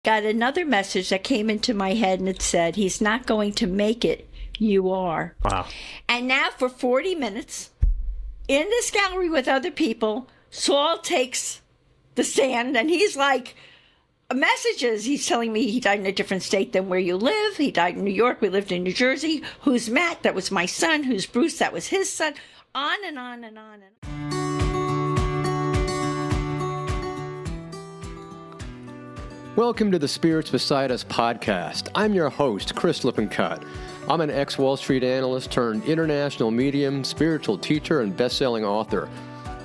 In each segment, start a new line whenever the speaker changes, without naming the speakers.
got another message that came into my head, and it said, he's not going to make it, you are.
Wow.
And now for 40 minutes, in this gallery with other people, Saul takes the stand, and he's like, messages. He's telling me he died in a different state than where you live. He died in New York. We lived in New Jersey. Who's Matt? That was my son. Who's Bruce? That was his son. On and on and on and on.
Welcome to the Spirits Beside Us podcast. I'm your host, Chris Lippincott. I'm an ex-Wall Street analyst turned international medium, spiritual teacher, and best-selling author.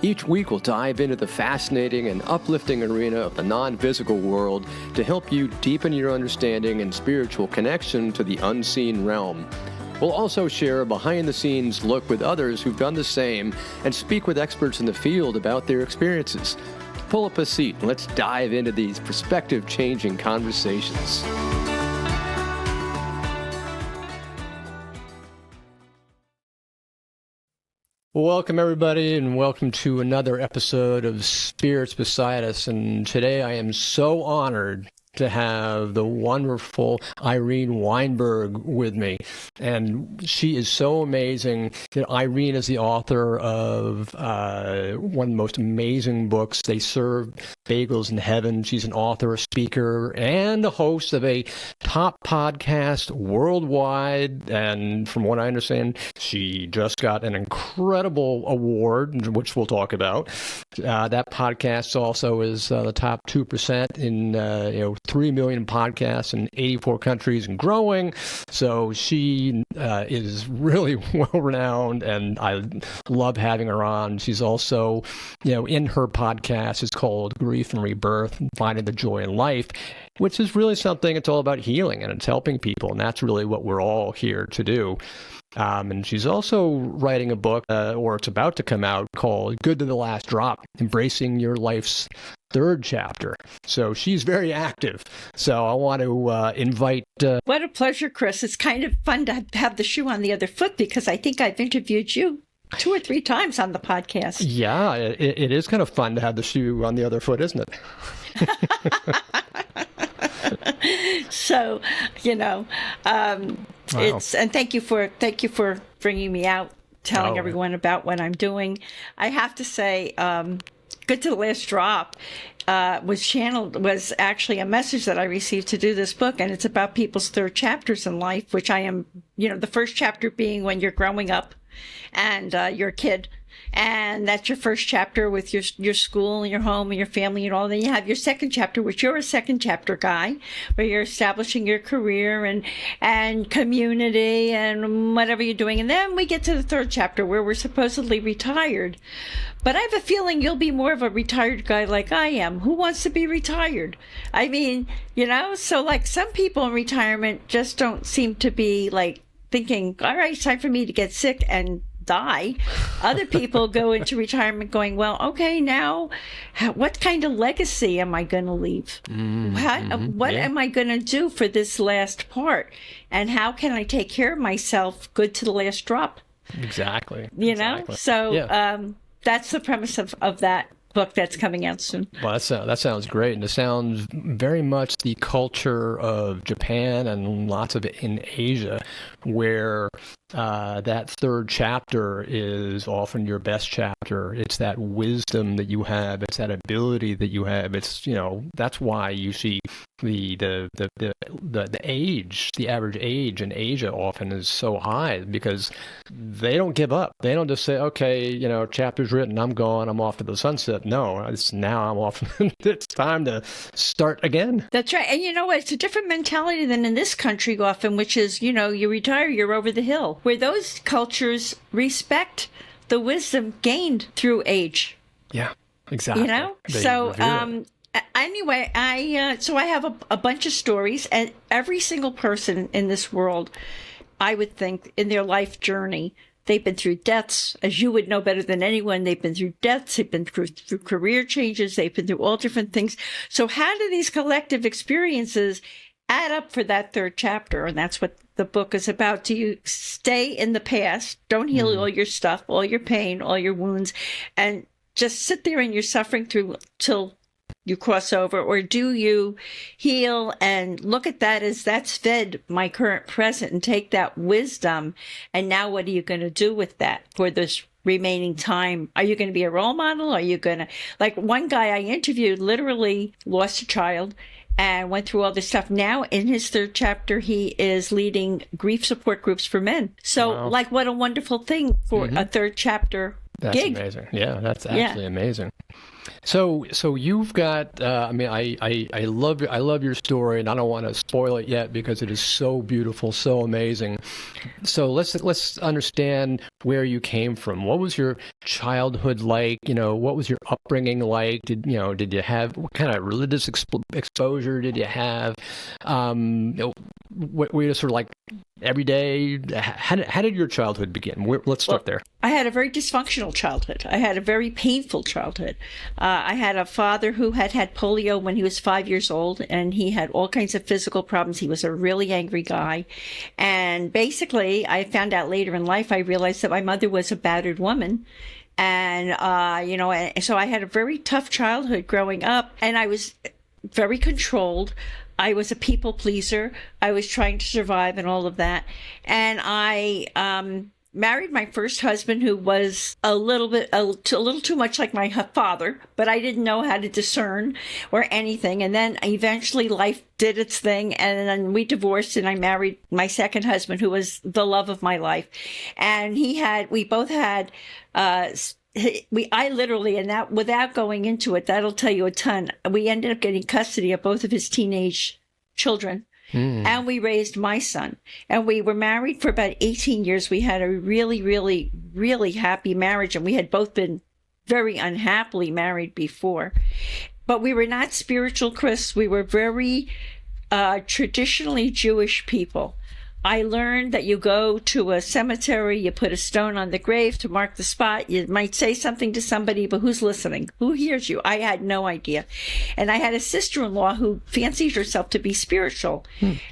Each week we'll dive into the fascinating and uplifting arena of the non-physical world to help you deepen your understanding and spiritual connection to the unseen realm. We'll also share a behind-the-scenes look with others who've done the same and speak with experts in the field about their experiences. Pull up a seat and let's dive into these perspective-changing conversations. Welcome, everybody, and welcome to another episode of Spirits Beside Us. And today I am so honored to have the wonderful Irene Weinberg with me. And she is so amazing. Irene is the author of one of the most amazing books, They Serve Bagels in Heaven. She's an author, a speaker, and a host of a top podcast worldwide. And from what I understand, she just got an incredible award, which we'll talk about. That podcast also is the top 2% in 3 million podcasts in 84 countries and growing. So she is really well-renowned, and I love having her on. She's also, in her podcast, it's called Grief and Rebirth, Finding the Joy in Life, which is really something, it's all about healing, and it's helping people, and that's really what we're all here to do. And she's also writing a book, or it's about to come out, called Good to the Last Drop, Embracing Your Life's Third Chapter. So she's very active. So I want to invite...
What a pleasure, Chris. It's kind of fun to have the shoe on the other foot, because I think I've interviewed you 2 or 3 times on the podcast.
Yeah, it is kind of fun to have the shoe on the other foot, isn't it?
So, it's, and thank you for bringing me out, telling everyone about what I'm doing. I have to say, Good to the Last Drop was actually a message that I received to do this book, and it's about people's third chapters in life, which I am, the first chapter being when you're growing up and you're a kid. And that's your first chapter with your school and your home and your family and all. Then you have your second chapter, which you're a second chapter guy, where you're establishing your career and community and whatever you're doing. And then we get to the third chapter, where we're supposedly retired. But I have a feeling you'll be more of a retired guy like I am. Who wants to be retired? I mean, so like some people in retirement just don't seem to be like thinking, all right, it's time for me to get sick and die. Other people go into retirement going, well, okay, now what kind of legacy am I going to leave? What am I going to do for this last part? And how can I take care of myself good to the last drop?
Exactly.
So that's the premise of that book that's coming out soon.
Well, that sounds great, and it sounds very much the culture of Japan and lots of it in Asia, where that third chapter is often your best chapter. It's that wisdom that you have. It's that ability that you have. It's that's why you see the age, the average age in Asia often is so high, because they don't give up. They don't just say, okay, chapter's written, I'm gone, I'm off to the sunset. No, it's now I'm off. It's time to start again.
That's right. And it's a different mentality than in this country often, which is, you retire, you're over the hill, where those cultures respect the wisdom gained through age.
Yeah, exactly.
Anyway, I have a bunch of stories, and every single person in this world, I would think, in their life journey, they've been through deaths, as you would know better than anyone. They've been through deaths, they've been through career changes, they've been through all different things. So how do these collective experiences add up for that third chapter? And that's what the book is about. Do you stay in the past, don't heal all your stuff, all your pain, all your wounds, and just sit there in your suffering till you cross over, or do you heal and look at that as that's fed my current present and take that wisdom, and now what are you going to do with that for this remaining time? Are you going to be a role model? Are you going to, like one guy I interviewed literally lost a child and went through all this stuff. Now in his third chapter, he is leading grief support groups for men. So
Wow.
like what a wonderful thing for a third chapter
That's
gig.
amazing. Yeah, that's absolutely amazing. So you've got. I love your story, and I don't want to spoil it yet because it is so beautiful, so amazing. So let's understand where you came from. What was your childhood like? What was your upbringing like? Did you have, what kind of religious exposure did you have? What were you sort of like every day? How did your childhood begin? Let's start there.
I had a very dysfunctional childhood. I had a very painful childhood. I had a father who had polio when he was 5 years old, and he had all kinds of physical problems. He was a really angry guy. And basically, I found out later in life, I realized that my mother was a battered woman. And, and so I had a very tough childhood growing up, and I was very controlled. I was a people pleaser. I was trying to survive and all of that. And I married my first husband, who was a little too much like my father, but I didn't know how to discern or anything. And then eventually life did its thing, and then we divorced, and I married my second husband, who was the love of my life. And we both had I literally, and that without going into it, that'll tell you a ton. We ended up getting custody of both of his teenage children. And we raised my son. And we were married for about 18 years. We had a really, really, really happy marriage. And we had both been very unhappily married before. But we were not spiritual, Chris. We were very traditionally Jewish people. I learned that you go to a cemetery, you put a stone on the grave to mark the spot. You might say something to somebody, but who's listening? Who hears you? I had no idea. And I had a sister-in-law who fancied herself to be spiritual.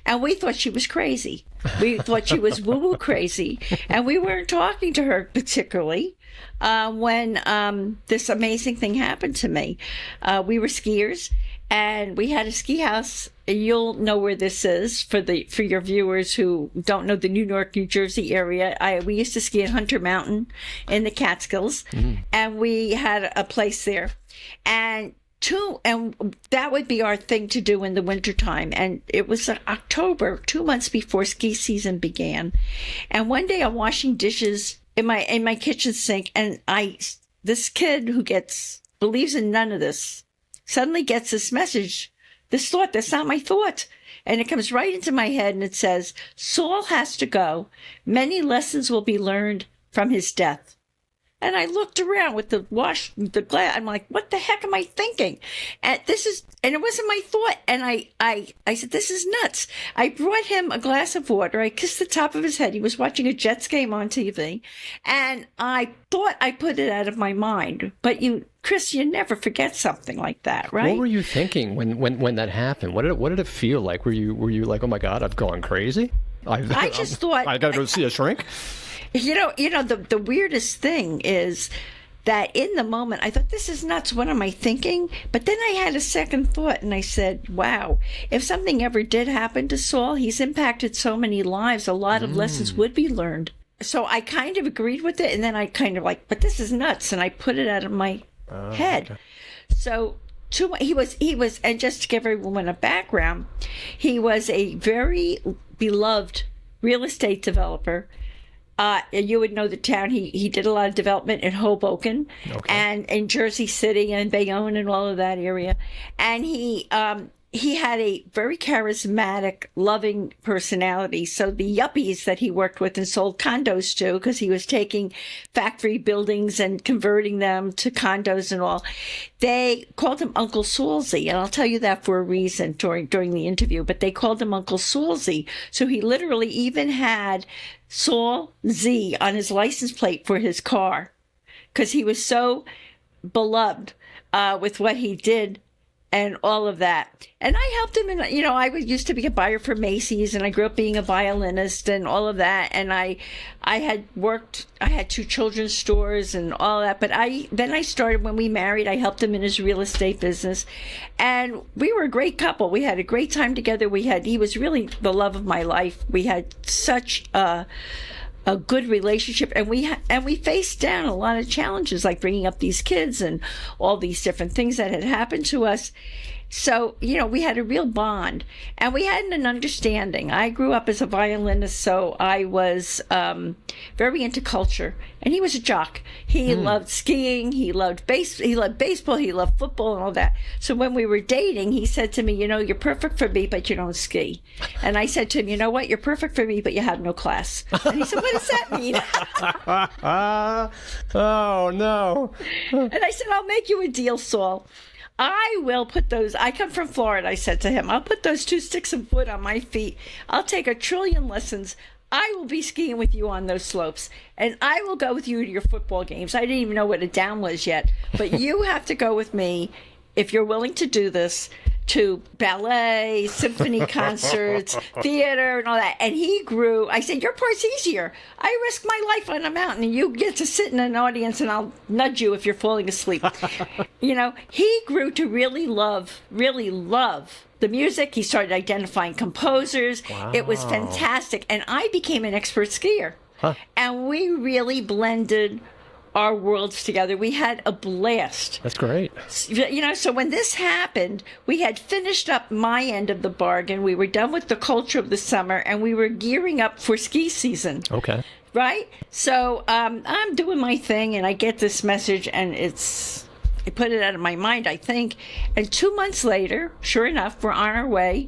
And we thought she was crazy. We thought she was woo-woo crazy. And we weren't talking to her particularly when this amazing thing happened to me. We were skiers, and we had a ski house. You'll know where this is for your viewers who don't know the New York, New Jersey area. We used to ski at Hunter Mountain in the Catskills, and we had a place there. And that would be our thing to do in the wintertime. And it was October, 2 months before ski season began. And one day I'm washing dishes in my kitchen sink, and this kid who believes in none of this suddenly gets this message, this thought, that's not my thought. And it comes right into my head, and it says, Saul has to go. Many lessons will be learned from his death. And I looked around with the glass. I'm like, what the heck am I thinking? And it wasn't my thought. And I said, this is nuts. I brought him a glass of water. I kissed the top of his head. He was watching a Jets game on TV. And I thought I put it out of my mind. But Chris, you never forget something like that, right?
What were you thinking when that happened? What did it feel like? Were you like, oh my God, I've gone crazy?
I just thought
I got to go see a shrink.
The weirdest thing is that in the moment, I thought, this is nuts. What am I thinking? But then I had a second thought, and I said, wow, if something ever did happen to Saul, he's impacted so many lives. A lot of lessons would be learned. So I kind of agreed with it, and then I kind of like, but this is nuts. And I put it out of my head. Okay. So he was, and just to give everyone a background, he was a very beloved real estate developer. You would know the town. He did a lot of development in Hoboken, and in Jersey City and Bayonne and all of that area. And he had a very charismatic, loving personality. So the yuppies that he worked with and sold condos to, because he was taking factory buildings and converting them to condos and all, they called him Uncle Saulsy. And I'll tell you that for a reason during the interview. But they called him Uncle Saulsy. So he literally even had Saul Z on his license plate for his car, because he was so beloved with what he did and all of that. And I helped him in, I used to be a buyer for Macy's, and I grew up being a violinist and all of that. And I had 2 children's stores and all that. But then I started, when we married, I helped him in his real estate business. And we were a great couple. We had a great time together. He was really the love of my life. We had such a good relationship, and we faced down a lot of challenges, like bringing up these kids and all these different things that had happened to us. So, we had a real bond, and we had an understanding. I grew up as a violinist, so I was very into culture, and he was a jock. He loved skiing, he loved baseball, he loved football and all that. So when we were dating, he said to me, you're perfect for me, but you don't ski. And I said to him, you know what, you're perfect for me, but you have no class. And he said, what does that mean?
Oh, no.
And I said, I'll make you a deal, Saul. I come from Florida, I said to him, I'll put those 2 sticks of wood on my feet. I'll take 1 trillion lessons. I will be skiing with you on those slopes, and I will go with you to your football games. I didn't even know what a down was yet, but you have to go with me, if you're willing to do this, to ballet, symphony concerts, theater, and all that. And he grew. I said, your part's easier. I risk my life on a mountain, and you get to sit in an audience, and I'll nudge you if you're falling asleep. He grew to really love the music. He started identifying composers. Wow. It was fantastic. And I became an expert skier. Huh. And we really blended our worlds together. We had a blast.
That's great.
So when this happened, we had finished up my end of the bargain. We were done with the culture of the summer, and we were gearing up for ski season.
Okay.
Right? So I'm doing my thing, and I get this message, and I put it out of my mind, I think. And 2 months later, sure enough, we're on our way.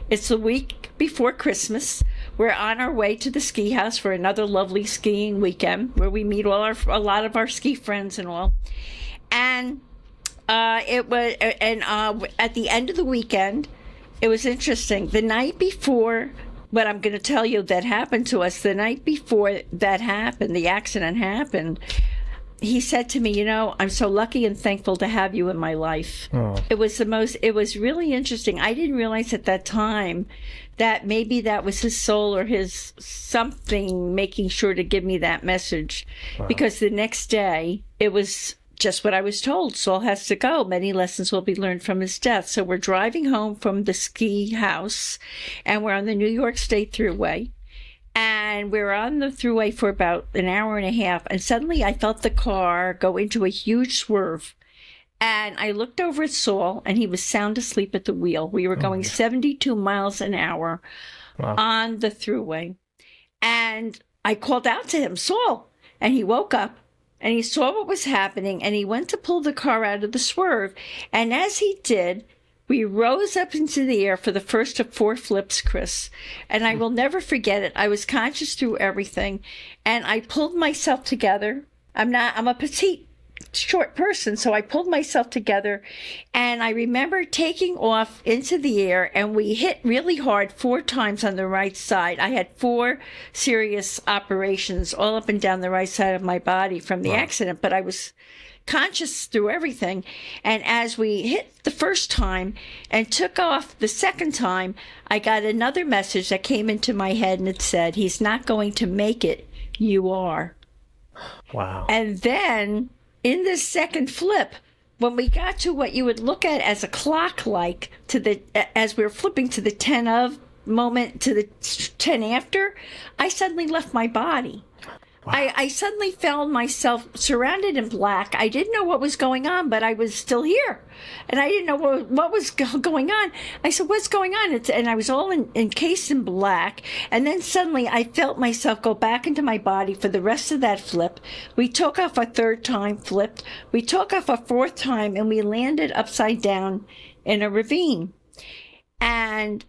It's the week before Christmas. We're on our way to the ski house for another lovely skiing weekend where we meet a lot of our ski friends and all. And at the end of the weekend, it was interesting. The night before, what I'm going to tell you that happened to us, the night before that happened, the accident happened, he said to me, I'm so lucky and thankful to have you in my life. Oh. It was really interesting. I didn't realize at that time that maybe that was his soul or his something making sure to give me that message. Wow. Because the next day, it was just what I was told. Saul has to go. Many lessons will be learned from his death. So we're driving home from the ski house, and we're on the New York State Thruway. And we were on the thruway for about an hour and a half, and suddenly I felt the car go into a huge swerve. And I looked over at Saul, and he was sound asleep at the wheel. We were going 72 miles an hour on the thruway. And I called out to him, Saul, and he woke up, and he saw what was happening, and he went to pull the car out of the swerve. And as he did, we rose up into the air for the first of 4 flips, Chris. And I will never forget it. I was conscious through everything. And I pulled myself together. I'm a petite, short person, so I pulled myself together. And I remember taking off into the air, and we hit really hard 4 times on the right side. I had 4 serious operations all up and down the right side of my body from the accident, but I was conscious through everything. And as we hit the first time and took off the second time, I got another message that came into my head, and it said, he's not going to make it, you are.
Wow.
And then in this second flip, when we got to what you would look at as a clock, like as we were flipping to the 10 of moment to the 10 after, I suddenly left my body. Wow. I suddenly found myself surrounded in black. I didn't know what was going on, but I was still here. And I didn't know what was going on. I said, what's going on? And I was all encased in black. And then suddenly I felt myself go back into my body for the rest of that flip. We took off a 3rd time, flipped. We took off a 4th time, and we landed upside down in a ravine. And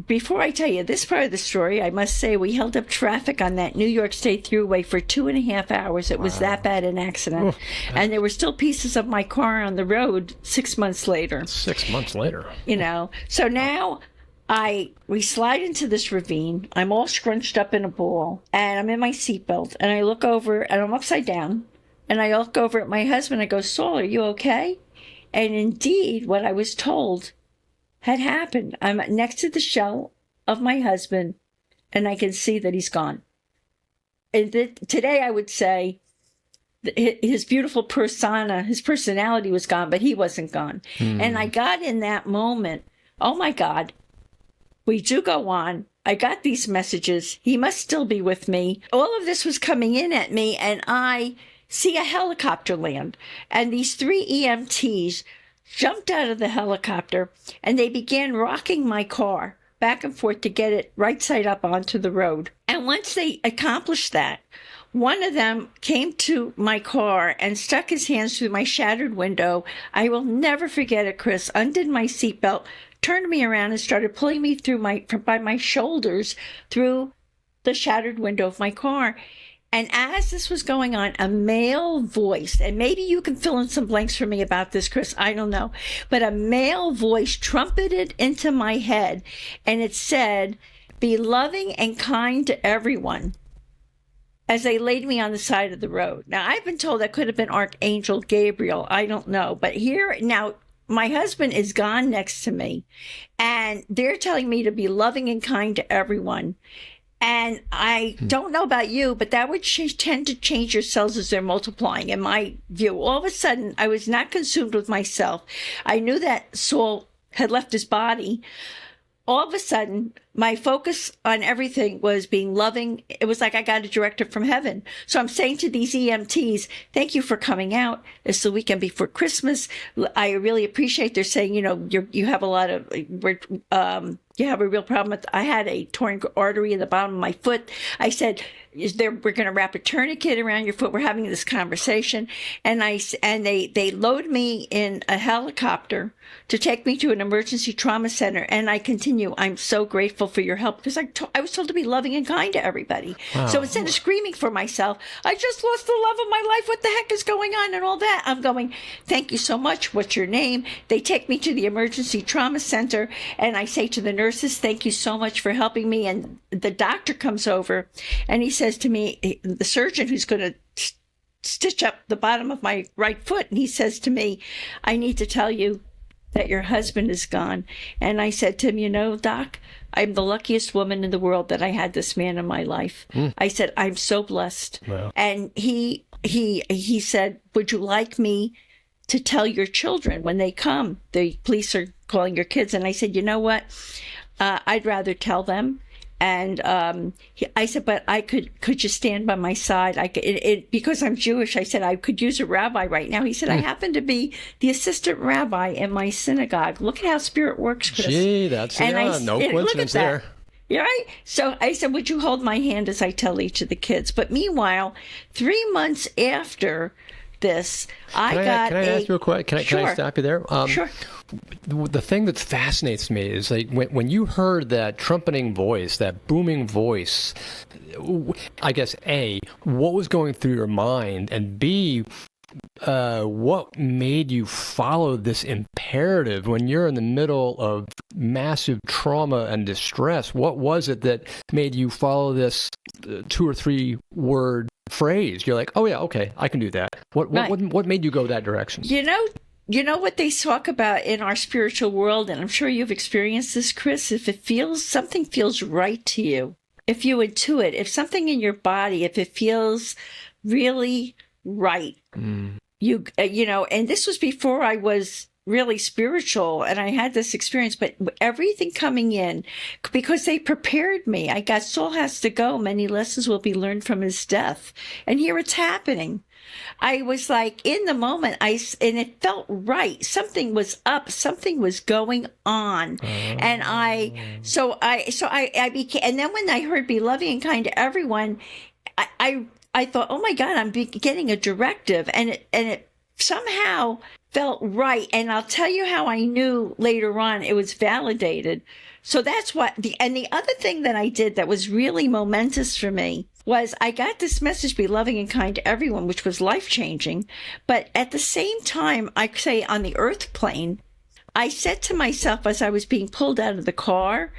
before I tell you this part of the story, I must say we held up traffic on that New York State Thruway for 2.5 hours. It was that bad an accident. Oof. And there were still pieces of my car on the road 6 months later.
6 months later.
So now we slide into this ravine. I'm all scrunched up in a ball, and I'm in my seatbelt, and I look over, and I'm upside down, and I look over at my husband. I go, Saul, are you okay? And indeed, what I was told had happened. I'm next to the shell of my husband, and I can see that he's gone. And today I would say his beautiful persona, his personality was gone, but he wasn't gone. And I got in that moment, oh my God, we do go on. I got these messages. He must still be with me. All of this was coming in at me, and I see a helicopter land. And these 3 EMTs jumped out of the helicopter, and they began rocking my car back and forth to get it right side up onto the road. And once they accomplished that, one of them came to my car and stuck his hands through my shattered window. I will never forget it, Chris. Undid my seatbelt, turned me around, and started pulling me by my shoulders through the shattered window of my car. And as this was going on, a male voice, and maybe you can fill in some blanks for me about this, Chris, I don't know, but a male voice trumpeted into my head, and it said, "Be loving and kind to everyone," as they laid me on the side of the road. Now, I've been told that could have been Archangel Gabriel. I don't know. But here, now, my husband is gone next to me, and they're telling me to be loving and kind to everyone. And I don't know about you, but that would tend to change your cells as they're multiplying, in my view. All of a sudden, I was not consumed with myself. I knew that Saul had left his body. All of a sudden, my focus on everything was being loving. It was like I got a directive from heaven. So I'm saying to these EMTs, thank you for coming out. It's the weekend before Christmas. I really appreciate they're saying, you have a lot of, you have a real problem with, I had a torn artery in the bottom of my foot. I said, we're going to wrap a tourniquet around your foot. We're having this conversation. And they load me in a helicopter to take me to an emergency trauma center. And I continue, I'm so grateful for your help, because I was told to be loving and kind to everybody. Wow. So instead of screaming for myself, I just lost the love of my life. What the heck is going on and all that? I'm going, thank you so much. What's your name? They take me to the emergency trauma center, and I say to the nurses, thank you so much for helping me. And the doctor comes over, and he says to me, the surgeon who's going to stitch up the bottom of my right foot, and he says to me, I need to tell you that your husband is gone. And I said to him, Doc, I'm the luckiest woman in the world that I had this man in my life. I said, I'm so blessed. Wow. And he said, would you like me to tell your children when they come? The police are calling your kids. And I said, you know what? I'd rather tell them. And I said, but could you stand by my side? Because I'm Jewish, I said, I could use a rabbi right now. He said, I happen to be the assistant rabbi in my synagogue. Look at how spirit works, Chris.
Gee, that's no coincidence there.
Yeah, right? So I said, would you hold my hand as I tell each of the kids? But meanwhile, 3 months after this, Can
I ask you a question? Can I stop you there?
Sure.
The thing that fascinates me is like when you heard that trumpeting voice, that booming voice, I guess, A, what was going through your mind, and B, what made you follow this imperative when you're in the middle of massive trauma and distress? What was it that made you follow this 2 or 3 word phrase? You're like, oh yeah, okay, I can do that. What made you go that direction?
You know what they talk about in our spiritual world, and I'm sure you've experienced this, Chris, if something feels right to you, if you intuit, if something in your body, if it feels really right, and this was before I was really spiritual and I had this experience, but everything coming in, because they prepared me. I got Saul has to go. Many lessons will be learned from his death. And here it's happening. I was like in the moment, and it felt right. Something was up. Something was going on. And I became, and then when I heard be loving and kind to everyone, I thought, oh my God, I'm getting a directive. And it somehow felt right. And I'll tell you how I knew later on it was validated. So that's what the other thing that I did that was really momentous for me was I got this message, be loving and kind to everyone, which was life-changing. But at the same time, I say on the earth plane, I said to myself as I was being pulled out of the car,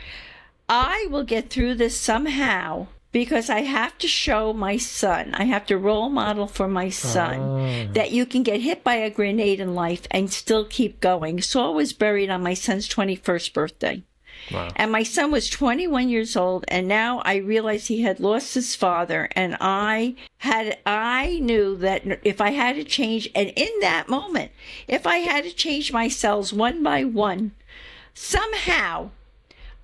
I will get through this somehow. because I have to show my son, I have to role model for my son that you can get hit by a grenade in life and still keep going. Saul was buried on my son's 21st birthday.
Wow.
And my son was 21 years old, and now I realized he had lost his father, and I knew that if I had to change, and in that moment, if I had to change my cells one by one, somehow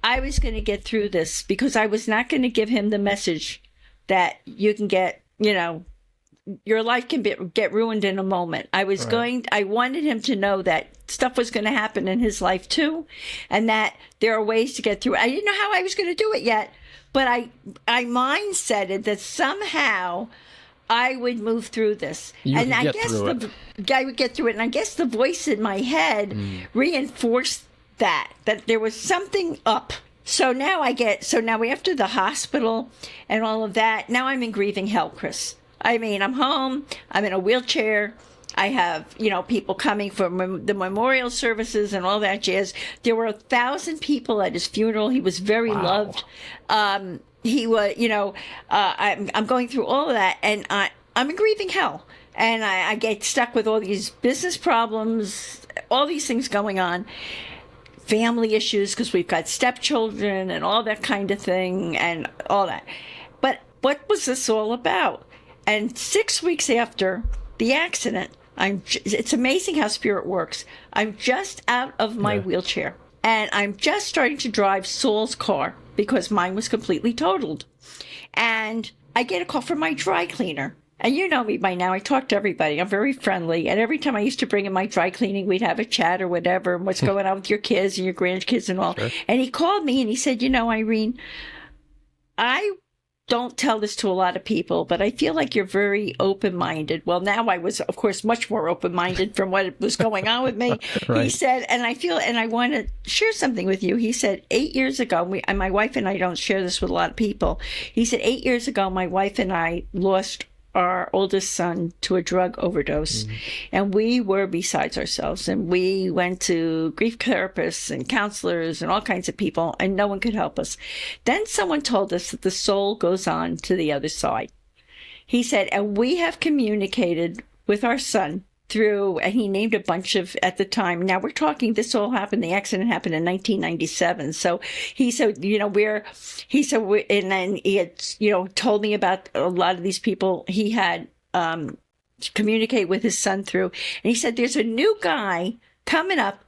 I was going to get through this, because I was not going to give him the message that you can get, your life can get ruined in a moment. I wanted him to know that stuff was going to happen in his life too, and that there are ways to get through it. I didn't know how I was going to do it yet, but I mindseted that somehow I would move through this.
I
would get through it. And I guess the voice in my head reinforced that there was something up. So now after the hospital and all of that, now I'm in grieving hell, Chris. I mean, I'm home, I'm in a wheelchair, I have, people coming for the memorial services and all that jazz. There were 1,000 people at his funeral. He was very loved. He was, I'm going through all of that, and I'm in grieving hell. And I get stuck with all these business problems, all these things going on. Family issues, because we've got stepchildren and all that kind of thing and all that. But what was this all about? And 6 weeks after the accident, it's amazing how spirit works. I'm just out of my wheelchair, and I'm just starting to drive Saul's car because mine was completely totaled. And I get a call from my dry cleaner. And you know me by now. I talk to everybody. I'm very friendly. And every time I used to bring in my dry cleaning, we'd have a chat or whatever, and what's going on with your kids and your grandkids and all. Sure. And he called me and he said, Irene, I don't tell this to a lot of people, but I feel like you're very open-minded. Well, now I was, of course, much more open-minded from what was going on with me. Right. He said, and I want to share something with you. He said, 8 years ago, and my wife and I don't share this with a lot of people. He said, 8 years ago, my wife and I lost our oldest son to a drug overdose, and we were besides ourselves, and we went to grief therapists and counselors and all kinds of people, and no one could help us. Then someone told us that the soul goes on to the other side. He said, and we have communicated with our son through, and he named a bunch of, at the time, now we're talking, this all happened, the accident happened in 1997. So he said, and then he had, told me about a lot of these people he had communicate with his son through. And he said, there's a new guy coming up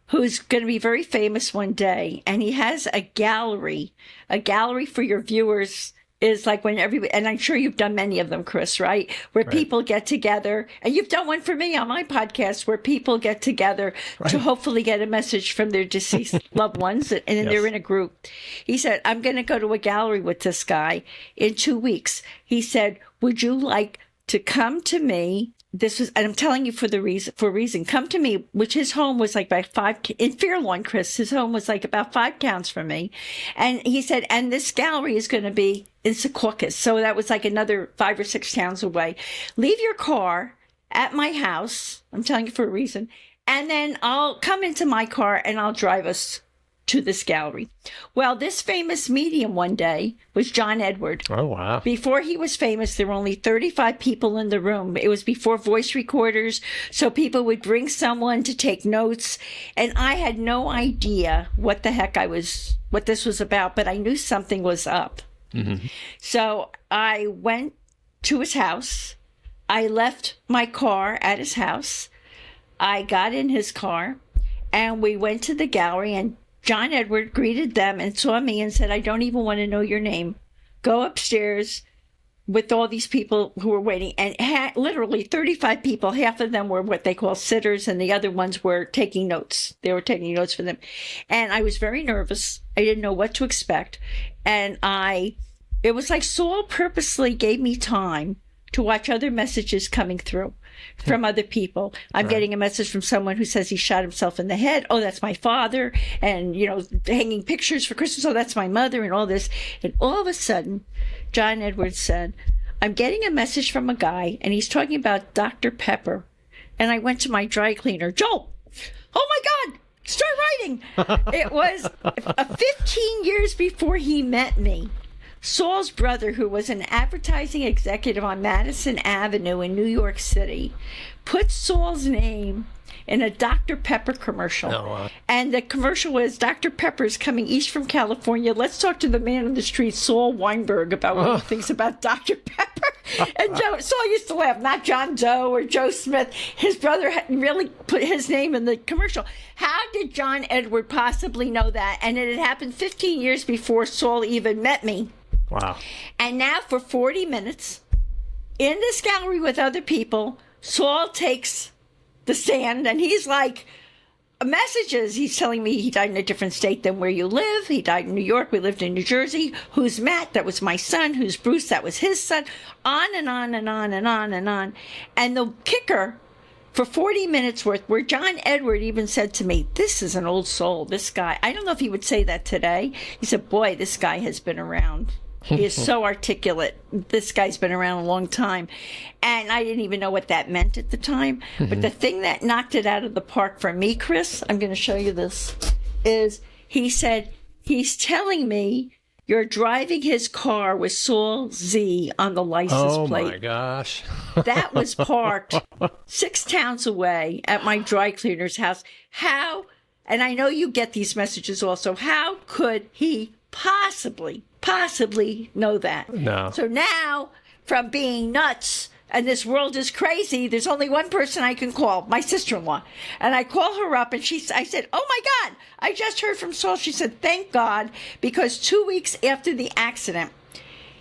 who's going to be very famous one day. And he has a gallery for your viewers. Is like when everybody, and I'm sure you've done many of them, Chris, right? Where people get together, and you've done one for me on my podcast, where people get together to hopefully get a message from their deceased loved ones, and then they're in a group. He said, I'm going to go to a gallery with this guy in 2 weeks. He said, would you like to come to me? This was, and I'm telling you for a reason, come to me, which his home was like by 5, in Fairlawn, Chris, his home was like about 5 towns from me. And he said, and this gallery is going to be in Secaucus. So that was like another 5 or 6 towns away. Leave your car at my house. I'm telling you for a reason. And then I'll come into my car and I'll drive us to this gallery. Well, this famous medium one day was John Edward.
Oh, wow.
Before he was famous, there were only 35 people in the room. It was before voice recorders, so people would bring someone to take notes. And I had no idea what this was about, but I knew something was up. Mm-hmm. So I went to his house. I left my car at his house. I got in his car, and we went to the gallery, and John Edward greeted them and saw me and said, I don't even want to know your name. Go upstairs with all these people who were waiting. And literally 35 people, half of them were what they call sitters, and the other ones were taking notes. They were taking notes for them. And I was very nervous. I didn't know what to expect. And it was like Saul purposely gave me time to watch other messages coming through from other people. I'm getting a message from someone who says he shot himself in the head. Oh, that's my father. And, hanging pictures for Christmas. Oh, that's my mother, and all this. And all of a sudden, John Edwards said, I'm getting a message from a guy, and he's talking about Dr. Pepper. And I went to my dry cleaner. Joel, oh my God, start writing. It was 15 years before he met me. Saul's brother, who was an advertising executive on Madison Avenue in New York City, put Saul's name in a Dr. Pepper commercial.
Oh, wow.
And the commercial was, Dr. Pepper is coming east from California. Let's talk to the man on the street, Saul Weinberg, about what he thinks about Dr. Pepper. And Saul used to laugh, not John Doe or Joe Smith. His brother had really put his name in the commercial. How did John Edward possibly know that? And it had happened 15 years before Saul even met me.
Wow.
And now for 40 minutes, in this gallery with other people, Saul takes the stand, and he's like, messages. He's telling me he died in a different state than where you live. He died in New York. We lived in New Jersey. Who's Matt? That was my son. Who's Bruce? That was his son. On and on and on and on and on. And the kicker, for 40 minutes worth, where John Edward even said to me, this is an old soul, this guy. I don't know if he would say that today. He said, boy, this guy has been around. He is so articulate. This guy's been around a long time. And I didn't even know what that meant at the time. But the thing that knocked it out of the park for me, Chris, I'm going to show you this, is he said, he's telling me you're driving his car with Saul Z on the license plate. Oh,
my gosh.
That was parked 6 towns away at my dry cleaner's house. How, and I know you get these messages also, how could he possibly know that?
No.
So now, from being nuts and this world is crazy, there's only one person I can call, my sister-in-law. And I call her up, and I said, oh my God, I just heard from Saul. She said, thank God, because 2 weeks after the accident,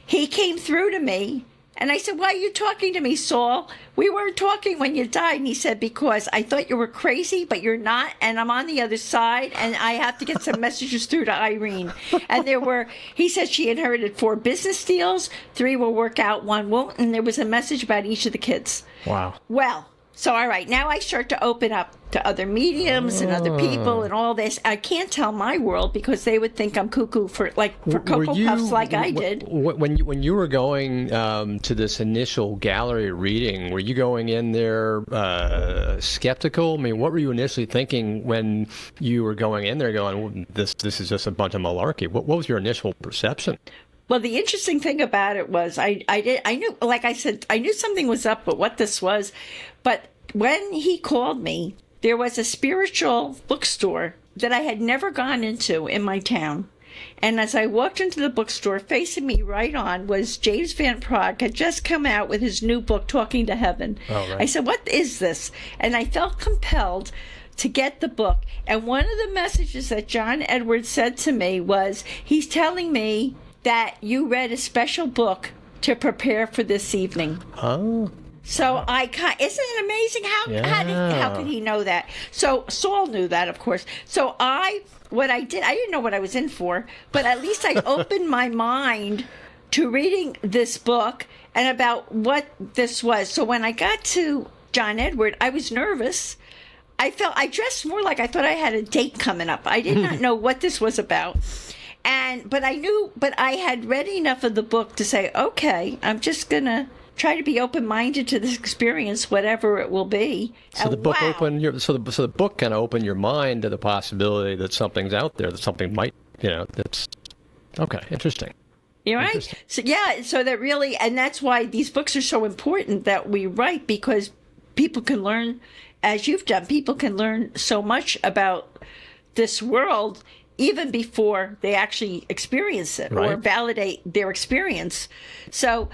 he came through to me. And I said, why are you talking to me, Saul? We weren't talking when you died. And he said, because I thought you were crazy, but you're not. And I'm on the other side, and I have to get some messages through to Irene. And he said she inherited 4 business deals. 3 will work out, 1 won't. And there was a message about each of the kids.
Wow.
Well, so all right, now I start to open up to other mediums and other people and all this. I can't tell my world because they would think I'm cuckoo for Cocoa Puffs like I did.
When you were going to this initial gallery reading, were you going in there skeptical? I mean, what were you initially thinking when you were going in there going, this is just a bunch of malarkey? What was your initial perception?
Well, the interesting thing about it was I knew, like I said, I knew something was up, but what this was. But when he called me, there was a spiritual bookstore that I had never gone into in my town. And as I walked into the bookstore, facing me right on was James Van Praagh, had just come out with his new book, Talking to Heaven. Oh, right. I said, what is this? And I felt compelled to get the book. And one of the messages that John Edwards said to me was, he's telling me that you read a special book to prepare for this evening.
Oh.
So isn't it amazing how could he know that? So Saul knew that, of course. So what I didn't know what I was in for, but at least I opened my mind to reading this book and about what this was. So when I got to John Edward, I was nervous. I dressed more like I thought I had a date coming up. I did not know what this was about. But I had read enough of the book to say, okay, I'm just going to try to be open-minded to this experience, whatever it will be.
So the book the book kind of opened your mind to the possibility that something's out there, that something might, that's okay, interesting.
You're right. So that really, and that's why these books are so important that we write, because people can learn, as you've done, people can learn so much about this world even before they actually experience it, right, or validate their experience. So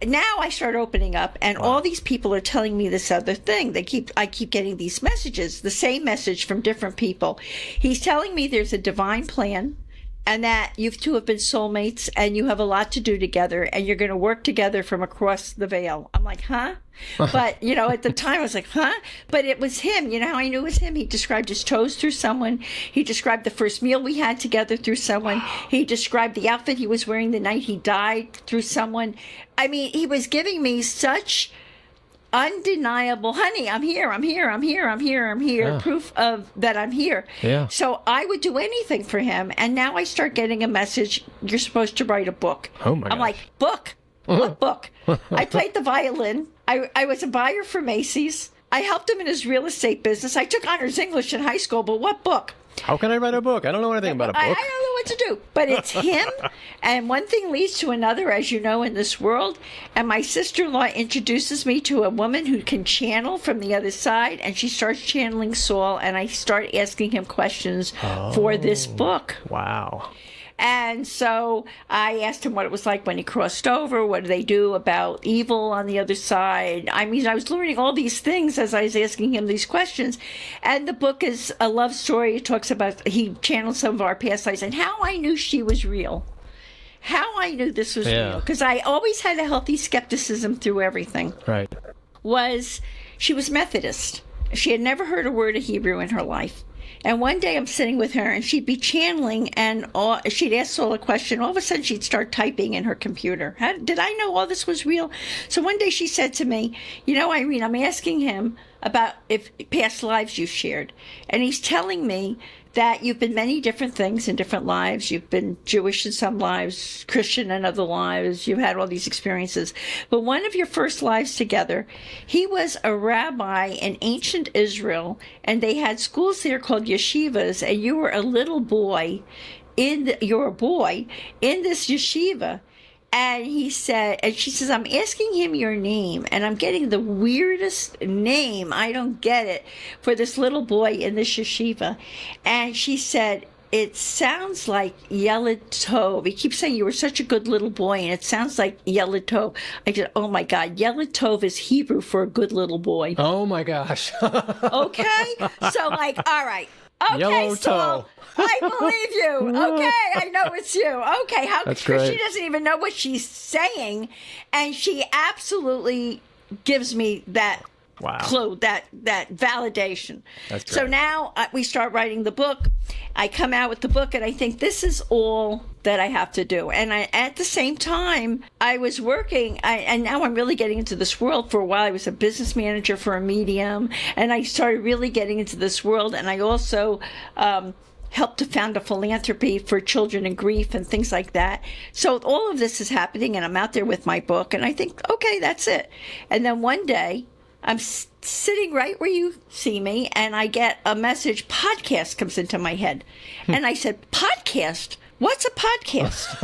now I start opening up, and all these people are telling me this other thing. I keep getting these messages, the same message from different people. He's telling me there's a divine plan, and that you two have been soulmates, and you have a lot to do together, and you're going to work together from across the veil. I'm like, huh? But, at the time I was like, huh? But it was him. You know how I knew it was him? He described his toes through someone. He described the first meal we had together through someone. Wow. He described the outfit he was wearing the night he died through someone. I mean, he was giving me such undeniable, honey, I'm here, yeah, proof of that I'm here. Yeah. So I would do anything for him. And now I start getting a message, you're supposed to write a book.
Oh my gosh.
I'm like, book? What book? I played the violin. I was a buyer for Macy's. I helped him in his real estate business. I took honors English in high school, but what book?
How can I write a book? I don't know anything about a book.
I don't know what what to do. But it's him, and one thing leads to another, as you know, in this world. And my sister-in-law introduces me to a woman who can channel from the other side, and she starts channeling Saul, and I start asking him questions for this book.
Wow.
And so I asked him what it was like when he crossed over. What do they do about evil on the other side? I mean, I was learning all these things as I was asking him these questions. And the book is a love story. It talks about, he channeled some of our past lives and how I knew she was real. How I knew this was real. Because I always had a healthy skepticism through everything.
Right.
She was Methodist. She had never heard a word of Hebrew in her life. And one day I'm sitting with her, and she'd be channeling, and she'd ask Saul a question. All of a sudden, she'd start typing in her computer. Did I know all this was real? So one day she said to me, Irene, I'm asking him about if past lives you've shared. And he's telling me that you've been many different things in different lives. You've been Jewish in some lives, Christian in other lives. You've had all these experiences. But one of your first lives together, he was a rabbi in ancient Israel, and they had schools there called yeshivas, and you were a little boy in this yeshiva. And she says, I'm asking him your name, and I'm getting the weirdest name. I don't get it, for this little boy in this yeshiva. And she said, it sounds like Yeled Tov. He keeps saying you were such a good little boy, and it sounds like Yeled Tov. I said, oh my God, Yeled Tov is Hebrew for a good little boy.
Oh my gosh.
Okay? So all right. Okay,
Yellow
Saul,
toe.
I believe you. Okay, I know it's you. Okay,
That's
because
great.
she doesn't even know what she's saying, and she absolutely gives me that clue, that validation.
That's great.
So now we start writing the book. I come out with the book, and I think this is all that I have to do. And at the same time, I was working, and now I'm really getting into this world. For a while, I was a business manager for a medium, and I started really getting into this world. And I also helped to found a philanthropy for children in grief and things like that. So all of this is happening, and I'm out there with my book, and I think, okay, that's it. And then one day, I'm sitting right where you see me, and I get a message, podcast comes into my head. And I said, podcast? What's a podcast?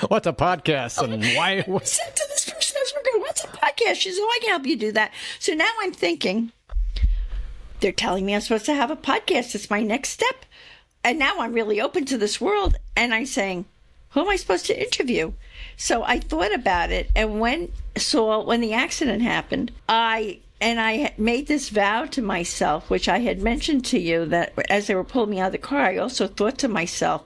What's a podcast? And why?
I said to this person I was working with, what's a podcast? She said, I can help you do that. So now I'm thinking, they're telling me I'm supposed to have a podcast. It's my next step. And now I'm really open to this world. And I'm saying, who am I supposed to interview? So I thought about it, and when the accident happened, I had made this vow to myself, which I had mentioned to you, that as they were pulling me out of the car, I also thought to myself,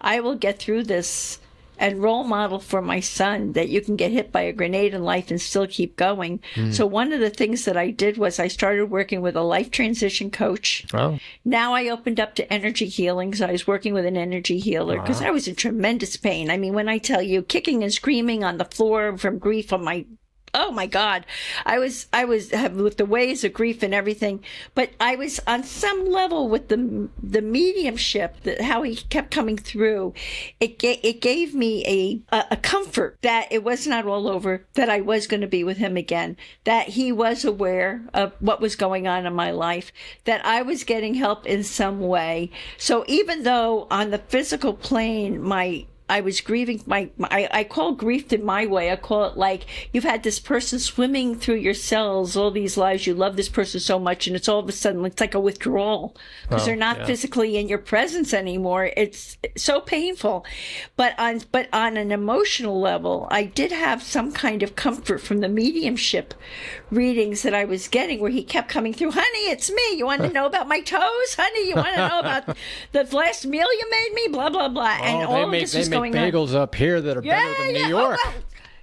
I will get through this and role model for my son that you can get hit by a grenade in life and still keep going. So one of the things that I did was I started working with a life transition coach.
Oh.
Now I opened up to energy healing. So I was working with an energy healer because I was in tremendous pain. I mean, when I tell you, kicking and screaming on the floor from grief on my oh my God, I was with the waves of grief and everything, but I was on some level with the mediumship, how he kept coming through. It gave me a comfort that it was not all over, that I was going to be with him again, that he was aware of what was going on in my life, that I was getting help in some way. So even though on the physical plane, I was grieving I call grief in my way. I call it like you've had this person swimming through your cells all these lives. You love this person so much, and it's all of a sudden, it's like a withdrawal because they're not physically in your presence anymore. It's so painful. But on an emotional level, I did have some kind of comfort from the mediumship readings that I was getting, where he kept coming through. Honey, it's me. You want to know about my toes? Honey, you want to know about the last meal you made me? Blah, blah, blah. And all of this was going on.
Bagels up here that are better than New York.
Oh,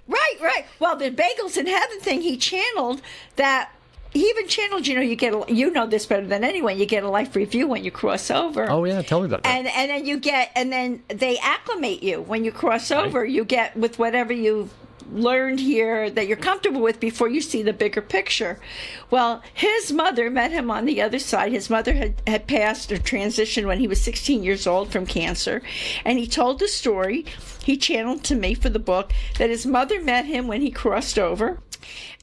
well, right. Well, the bagels in heaven thing, he channeled that. He even channeled, you know this better than anyone. You get a life review when you cross over.
Oh yeah, tell me about that.
And then they acclimate you when you cross over. You get with whatever you've learned here that you're comfortable with before you see the bigger picture. Well, his mother met him on the other side. His mother had passed or transitioned when he was 16 years old from cancer. And he told the story, he channeled to me for the book, that his mother met him when he crossed over,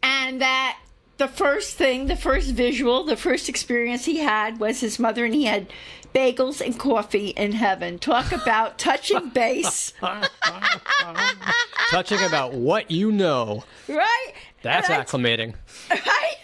and that the first thing, the first visual, the first experience he had was his mother, and he had bagels and coffee in heaven. Talk about touching base.
Touching about what you know.
Right?
That's acclimating.
Right?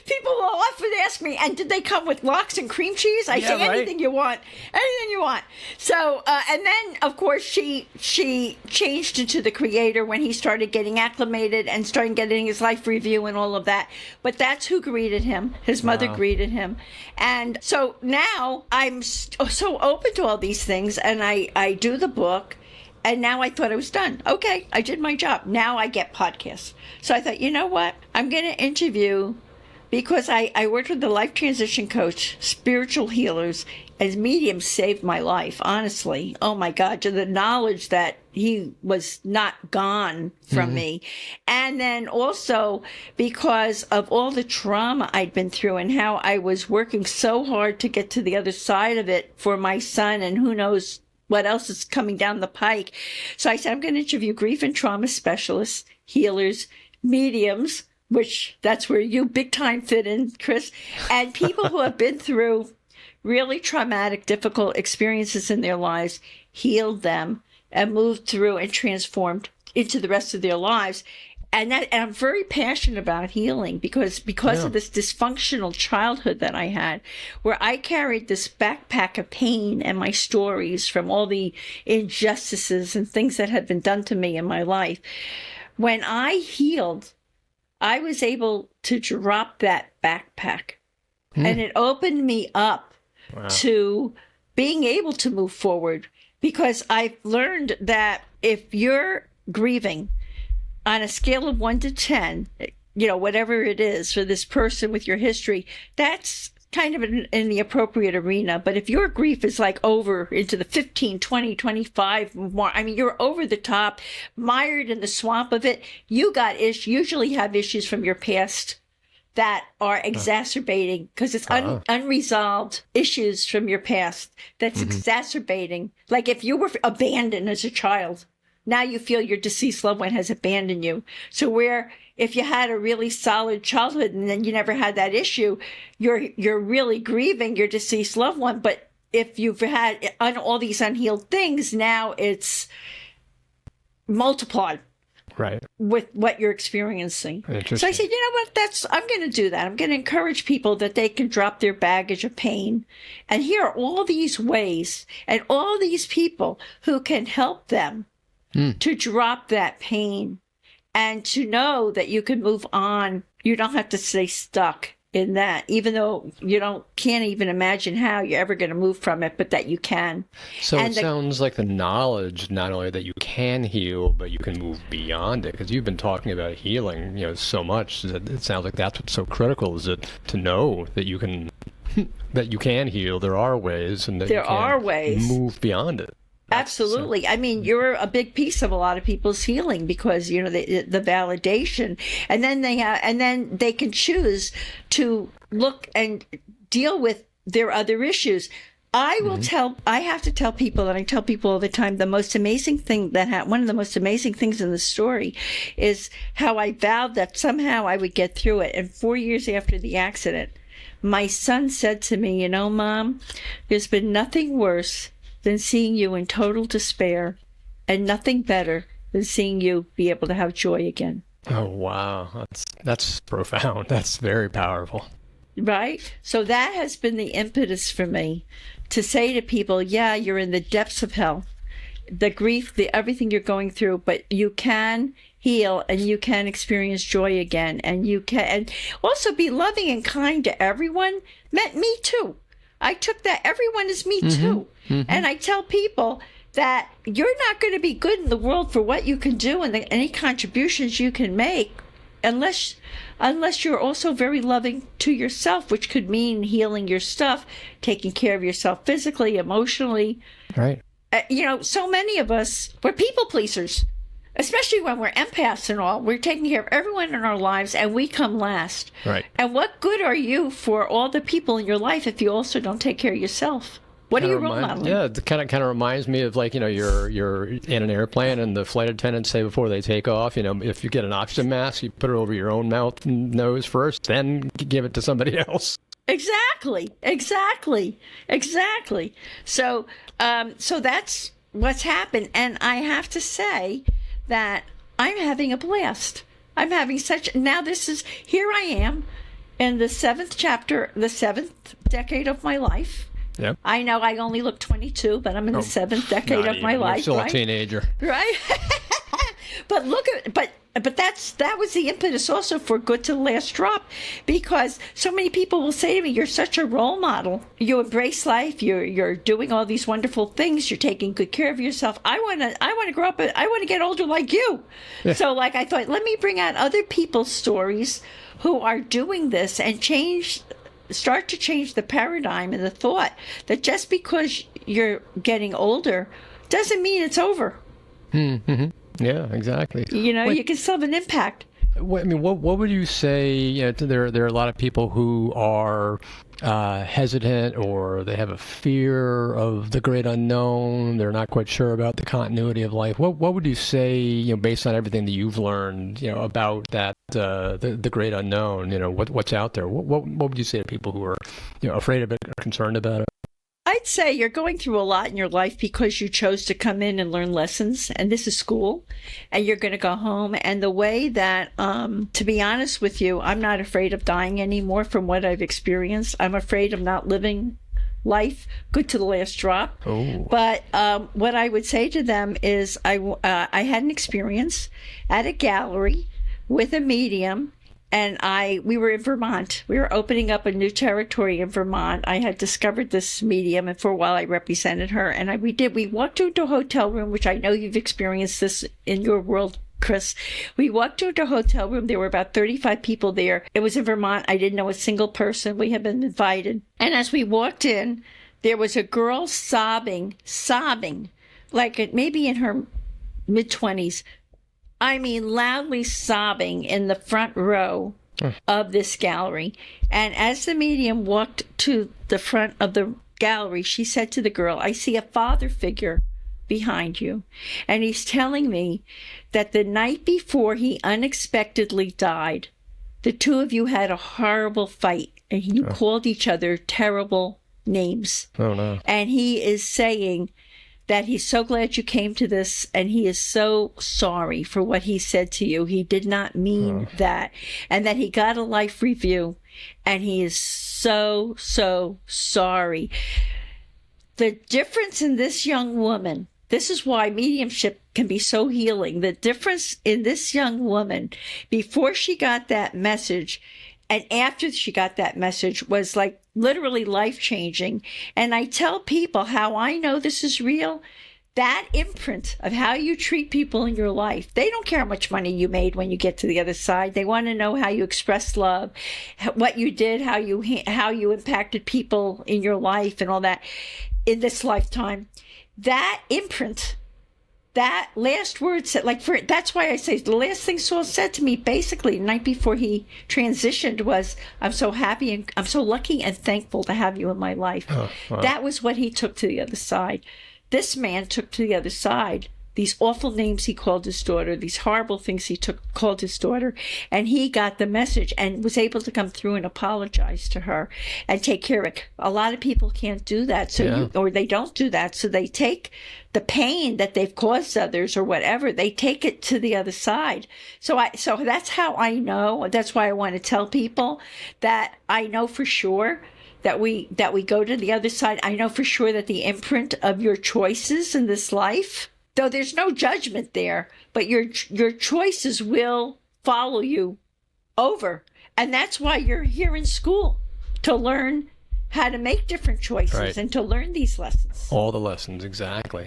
People will often ask me, and did they come with lox and cream cheese? I say,
right.
anything you want. Anything you want. So, and then, of course, she changed into the creator when he started getting acclimated and started getting his life review and all of that. But that's who greeted him. His mother greeted him. And so now I'm so open to all these things, and I do the book. And now I thought I was done. Okay, I did my job. Now I get podcasts. So I thought, you know what? I'm going to interview, because I worked with the life transition coach, spiritual healers, as mediums saved my life, honestly. Oh my God, to the knowledge that he was not gone from me. And then also because of all the trauma I'd been through and how I was working so hard to get to the other side of it for my son, and who knows what else is coming down the pike. So I said, I'm going to interview grief and trauma specialists, healers, mediums, which that's where you big time fit in, Chris, and people who have been through really traumatic, difficult experiences in their lives, healed them, and moved through and transformed into the rest of their lives. And I'm very passionate about healing because of this dysfunctional childhood that I had, where I carried this backpack of pain and my stories from all the injustices and things that had been done to me in my life. When I healed, I was able to drop that backpack, and it opened me up to being able to move forward, because I've learned that if you're grieving, on a scale of 1 to 10, whatever it is for this person with your history, that's kind of in the appropriate arena. But if your grief is like over into the 15, 20, 25 more, I mean, you're over the top, mired in the swamp of it, you usually have issues from your past that are exacerbating, because it's unresolved issues from your past that's exacerbating. Like if you were abandoned as a child, now you feel your deceased loved one has abandoned you. So where if you had a really solid childhood and then you never had that issue, you're really grieving your deceased loved one. But if you've had all these unhealed things, now it's multiplied.
Right.
With what you're experiencing.
Interesting.
So I said, you know what, I'm going to do that. I'm going to encourage people that they can drop their baggage of pain. And here are all these ways and all these people who can help them to drop that pain and to know that you can move on. You don't have to stay stuck in that, even though you can't even imagine how you're ever going to move from it, but that you can.
So it sounds like the knowledge, not only that you can heal, but you can move beyond it, because you've been talking about healing, so much that it sounds like that's what's so critical, is it to know that you can heal. There are ways, and that
there are ways
move beyond it.
Absolutely. I mean, you're a big piece of a lot of people's healing, because the validation, and then they can choose to look and deal with their other issues. I have to tell people, and I tell people all the time, the most amazing thing one of the most amazing things in the story is how I vowed that somehow I would get through it. And 4 years after the accident, my son said to me, Mom, there's been nothing worse than seeing you in total despair, and nothing better than seeing you be able to have joy again.
Oh, wow. That's profound. That's very powerful.
Right? So that has been the impetus for me to say to people, yeah, you're in the depths of hell, the grief, everything you're going through, but you can heal and you can experience joy again, and you can and also be loving and kind to everyone. Meant me too. I took that everyone is me too. And I tell people that you're not going to be good in the world for what you can do and any contributions you can make unless you're also very loving to yourself, which could mean healing your stuff, taking care of yourself physically, emotionally.
Right.
So many of us, we're people pleasers, especially when we're empaths and all. We're taking care of everyone in our lives, and we come last.
Right.
And what good are you for all the people in your life if you also don't take care of yourself? What are you role modeling?
Yeah, it kind of reminds me of, like, you're in an airplane and the flight attendants say before they take off, if you get an oxygen mask, you put it over your own mouth and nose first, then give it to somebody else.
Exactly. So, so that's what's happened, and I have to say that I'm having a blast. I'm having now here I am in the 7th chapter, the 7th decade of my life.
Yep.
I know I only look 22, but I'm in the 7th decade of my life.
You're still
right?
a teenager.
Right? But that was the impetus also for Good to the Last Drop, because so many people will say to me, you're such a role model. You embrace life. You're doing all these wonderful things. You're taking good care of yourself. I want to grow up. I want to get older like you. Yeah. So, like, I thought, let me bring out other people's stories who are doing this and start to change the paradigm and the thought that just because you're getting older doesn't mean it's over.
Mm-hmm. Yeah, exactly.
You can still have an impact.
What would you say? There are a lot of people who are hesitant, or they have a fear of the great unknown. They're not quite sure about the continuity of life. What would you say, based on everything that you've learned, about that the great unknown? What's out there? What would you say to people who are afraid of it or concerned about it?
I'd say you're going through a lot in your life because you chose to come in and learn lessons, and this is school, and you're going to go home. And the way that, to be honest with you, I'm not afraid of dying anymore from what I've experienced. I'm afraid of not living life good to the last drop.
Oh.
But what I would say to them is I had an experience at a gallery with a medium. And we were in Vermont. We were opening up a new territory in Vermont. I had discovered this medium, and for a while I represented her. And we walked into a hotel room, which I know you've experienced this in your world, Chris. We walked into a hotel room. There were about 35 people there. It was in Vermont. I didn't know a single person. We had been invited. And as we walked in, there was a girl sobbing, like maybe in her mid-20s. I mean, loudly sobbing in the front row of this gallery. And as the medium walked to the front of the gallery, she said to the girl, I see a father figure behind you. And he's telling me that the night before he unexpectedly died, the two of you had a horrible fight, and you called each other terrible names.
Oh, no.
And he is saying that he's so glad you came to this, and he is so sorry for what he said to you. He did not mean that. And that he got a life review, and he is so, so sorry. The difference in this young woman, this is why mediumship can be so healing. The difference in this young woman, before she got that message and after she got that message, was like literally life-changing. And I tell people how I know this is real. That imprint of how you treat people in your life, they don't care how much money you made when you get to the other side. They want to know how you expressed love, what you did, how you impacted people in your life and all that in this lifetime. That imprint, that last word said, that's why I say the last thing Saul said to me basically the night before he transitioned was, I'm so happy and I'm so lucky and thankful to have you in my life. Oh, wow. That was what he took to the other side. This man took to the other side these awful names he called his daughter, these horrible things he called his daughter, and he got the message and was able to come through and apologize to her and take care of it. A lot of people can't do that, or they don't do that, so they take the pain that they've caused others or whatever, they take it to the other side. So that's how I know. That's why I want to tell people that I know for sure that we go to the other side. I know for sure that the imprint of your choices in this life, though there's no judgment there, but your choices will follow you over. And that's why you're here in school, to learn how to make different choices and to learn these lessons.
All the lessons, exactly.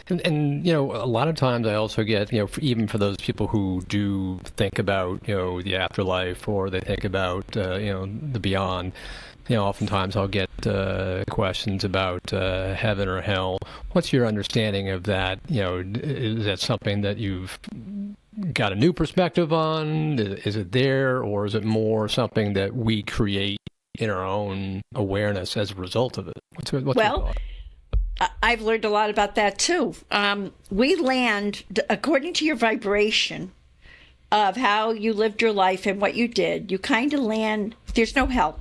And a lot of times I also get, even for those people who do think about, the afterlife, or they think about, the beyond, oftentimes I'll get questions about heaven or hell. What's your understanding of that? Is that something that you've got a new perspective on? Is it there, or is it more something that we create in our own awareness as a result of it? What's your thought?
I've learned a lot about that too. We land according to your vibration of how you lived your life and what you did. You kind of land, there's no hell.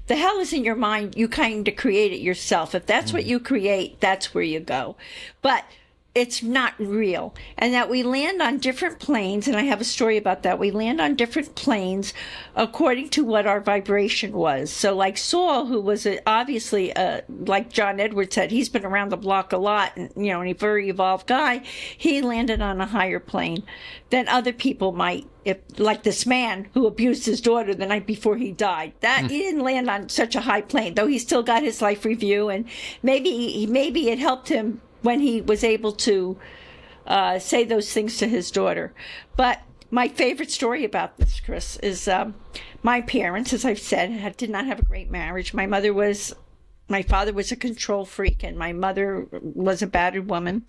The hell is in your mind. You kind of create it yourself. If that's what you create, that's where you go. But it's not real. And that we land on different planes, and I have a story about that. We land on different planes according to what our vibration was. So like Saul, who was obviously, like John Edwards said, he's been around the block a lot, and, and a very evolved guy, he landed on a higher plane than other people might. If, like this man who abused his daughter the night before he died, that he didn't land on such a high plane, though he still got his life review, and maybe it helped him when he was able to say those things to his daughter. But my favorite story about this, Chris, is my parents, as I've said, did not have a great marriage. My father was a control freak, and my mother was a battered woman.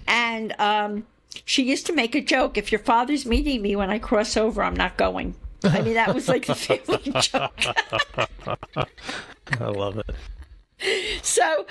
And she used to make a joke, if your father's meeting me when I cross over, I'm not going. I mean, that was like the family joke.
I love it.
So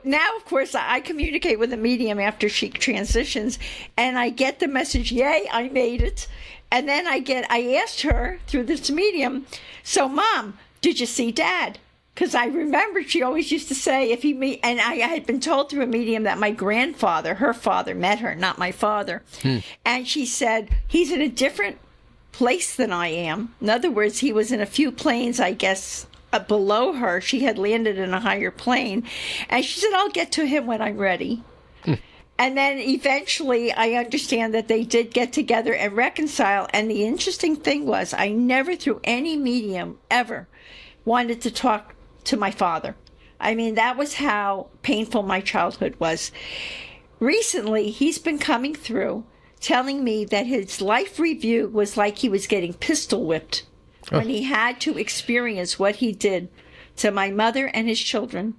now, of course, I communicate with a medium after she transitions, and I get the message, yay, I made it. And then I asked her through this medium, so Mom, did you see Dad? Because I remembered she always used to say, and I had been told through a medium that my grandfather, her father, met her, not my father. And she said, he's in a different place than I am. In other words, he was in a few planes, I guess, below her. She had landed in a higher plane. And she said, I'll get to him when I'm ready. And then eventually I understand that they did get together and reconcile. And the interesting thing was, I never, through any medium ever, wanted to talk to my father. I mean, that was how painful my childhood was. Recently, he's been coming through telling me that his life review was like he was getting pistol whipped when he had to experience what he did to my mother and his children.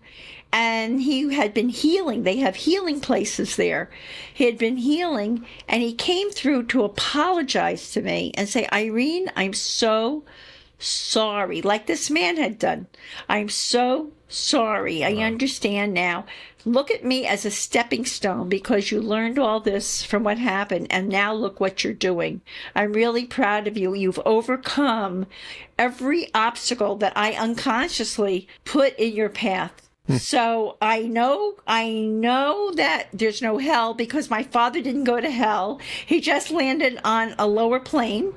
And he had been healing. They have healing places there. He had been healing, and he came through to apologize to me and say, Irene, I'm so sorry, like this man had done. I'm so sorry. I understand now. Look at me as a stepping stone because you learned all this from what happened, and now look what you're doing. I'm really proud of you. You've overcome every obstacle that I unconsciously put in your path. So I know that there's no hell because my father didn't go to hell. He just landed on a lower plane.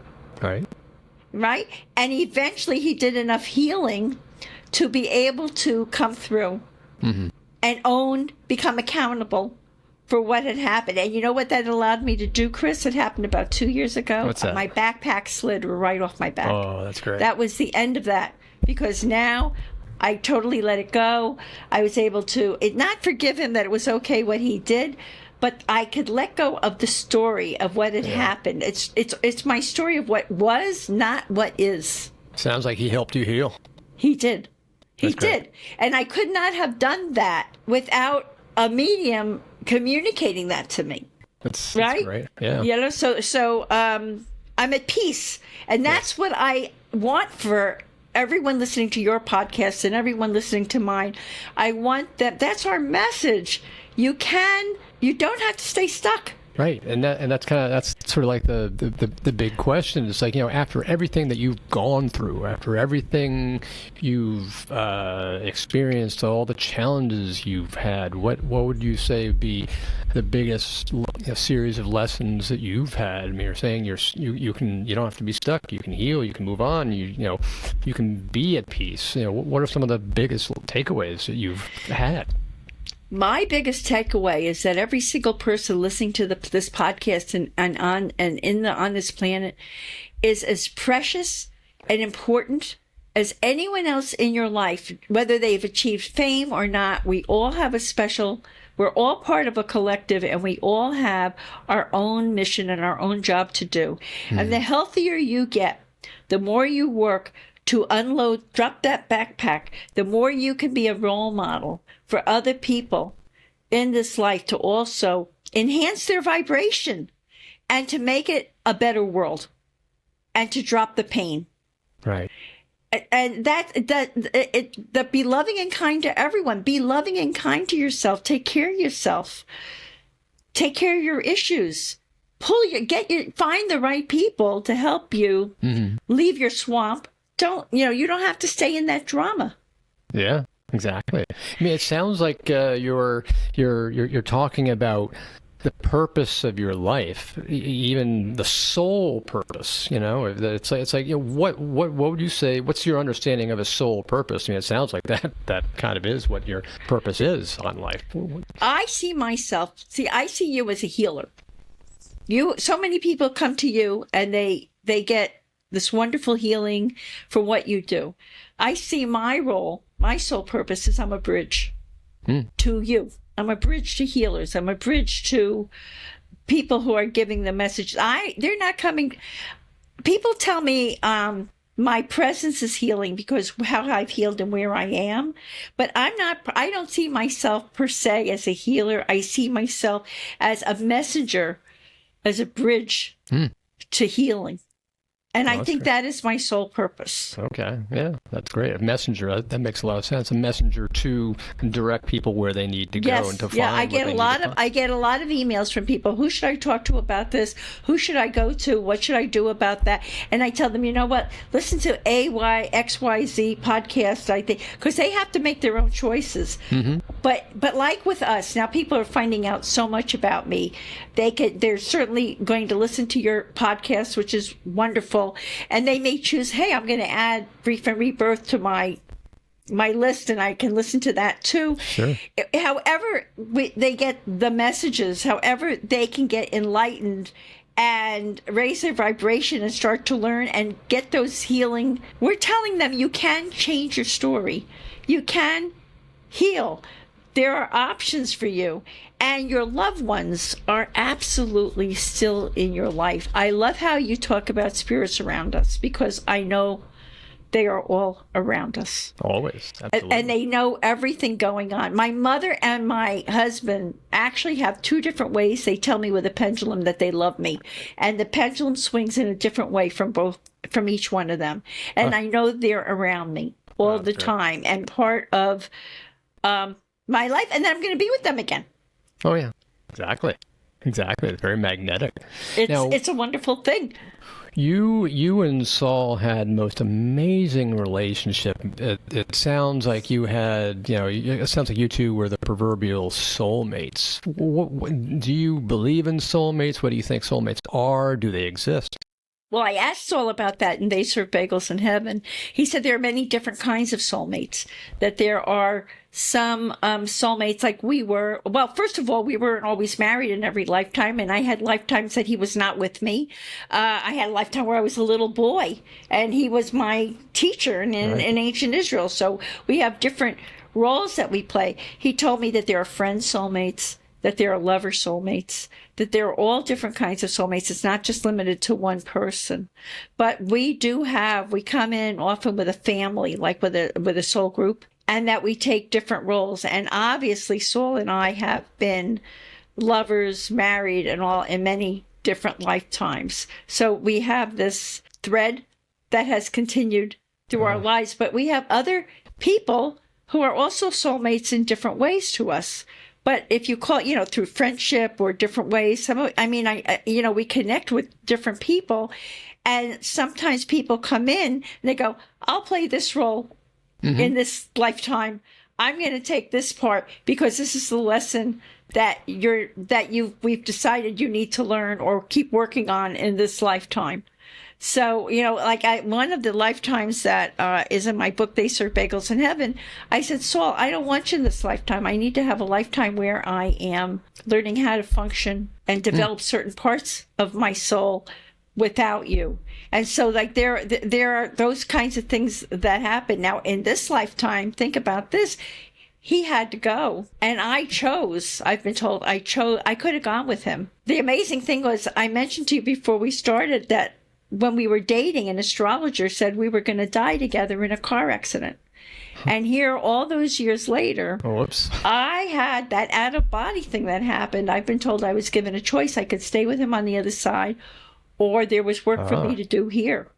Right? And eventually he did enough healing to be able to come through and become accountable for what had happened. And you know what that allowed me to do, Chris? It happened about 2 years ago.
What's that?
My backpack slid right off my back.
Oh, that's great.
That was the end of that, because now I totally let it go. I was able to not forgive him that it was okay what he did, but I could let go of the story of what had happened. It's my story of what was, not what is.
Sounds like he helped you heal.
He did. He did. And I could not have done that without a medium communicating that to me.
That's
right?
Great. Yeah.
You know, so I'm at peace. And that's what I want for everyone listening to your podcast and everyone listening to mine. I want that's our message. You don't have to stay stuck.
Right, that's sort of like the big question. It's like, after everything that you've gone through, after everything you've experienced, all the challenges you've had, what would you say would be the biggest series of lessons that you've had? I mean, you're saying you don't have to be stuck. You can heal. You can move on. You can be at peace. What are some of the biggest takeaways that you've had?
My biggest takeaway is that every single person listening to this podcast on this planet is as precious and important as anyone else in your life, whether they've achieved fame or not. We all have we're all part of a collective, and we all have our own mission and our own job to do. And the healthier you get, the more you work to drop that backpack, the more you can be a role model for other people in this life to also enhance their vibration and to make it a better world and to drop the pain.
Right.
And that be loving and kind to everyone. Be loving and kind to yourself. Take care of yourself. Take care of your issues. Find the right people to help you leave your swamp. You don't have to stay in that drama.
Yeah, exactly. I mean, it sounds like you're talking about the purpose of your life, even the soul purpose. It's like what would you say? What's your understanding of a soul purpose? I mean, it sounds like that kind of is what your purpose is on life.
I see you as a healer. So many people come to you and they get this wonderful healing for what you do. I see my role, my soul purpose is I'm a bridge to you. I'm a bridge to healers. I'm a bridge to people who are giving the message. They're not coming. People tell me my presence is healing because how I've healed and where I am. But I don't see myself per se as a healer. I see myself as a messenger, as a bridge to healing. And I think that is my sole purpose.
Okay. Yeah, that's great. A messenger, that makes a lot of sense. A messenger to direct people where they need to go and to find
I get a lot of emails from people. Who should I talk to about this? Who should I go to? What should I do about that? And I tell them, you know what? Listen to AYXYZ podcast, I think, because they have to make their own choices. But like with us, now people are finding out so much about me. They're certainly going to listen to your podcast, which is wonderful. And they may choose, hey, I'm going to add Grief and Rebirth to my list, and I can listen to that too.
Sure.
However they get the messages, however they can get enlightened and raise their vibration and start to learn and get those healing. We're telling them you can change your story. You can heal. There are options for you, and your loved ones are absolutely still in your life. I love how you talk about spirits around us because I know they are all around us.
Always, absolutely.
And they know everything going on. My mother and my husband actually have two different ways they tell me with a pendulum that they love me. And the pendulum swings in a different way from each one of them. And I know they're around me all the time and part of my life, and then I'm going to be with them again.
Oh yeah, exactly. It's very magnetic.
It's a wonderful thing.
You and Saul had most amazing relationship. It sounds like you had, it sounds like you two were the proverbial soulmates. Do you believe in soulmates? What do you think soulmates are? Do they exist?
Well, I asked Saul about that, and They Serve Bagels in Heaven. He said there are many different kinds of soulmates, that there are some soulmates like we were. Well, first of all, we weren't always married in every lifetime, and I had lifetimes that he was not with me. I had a lifetime where I was a little boy, and he was my teacher in ancient Israel. So we have different roles that we play. He told me that there are friend soulmates, that there are lover soulmates, that there are all different kinds of soulmates. It's not just limited to one person. But we come in often with a family, like with a soul group, and that we take different roles. And obviously, Saul and I have been lovers, married, and all in many different lifetimes. So we have this thread that has continued through our lives. But we have other people who are also soulmates in different ways to us. But if you call, through friendship or different ways, we connect with different people, and sometimes people come in and they go, I'll play this role in this lifetime. I'm going to take this part because this is the lesson that we've decided you need to learn or keep working on in this lifetime. So, one of the lifetimes that is in my book, They Serve Bagels in Heaven, I said, Saul, I don't want you in this lifetime. I need to have a lifetime where I am learning how to function and develop certain parts of my soul without you. And so, there are those kinds of things that happen. Now, in this lifetime, think about this. He had to go, and I've been told I could have gone with him. The amazing thing was, I mentioned to you before we started that when we were dating, an astrologer said we were going to die together in a car accident. And here, all those years later, I had that out-of-body thing that happened. I've been told I was given a choice. I could stay with him on the other side, or there was work for me to do here.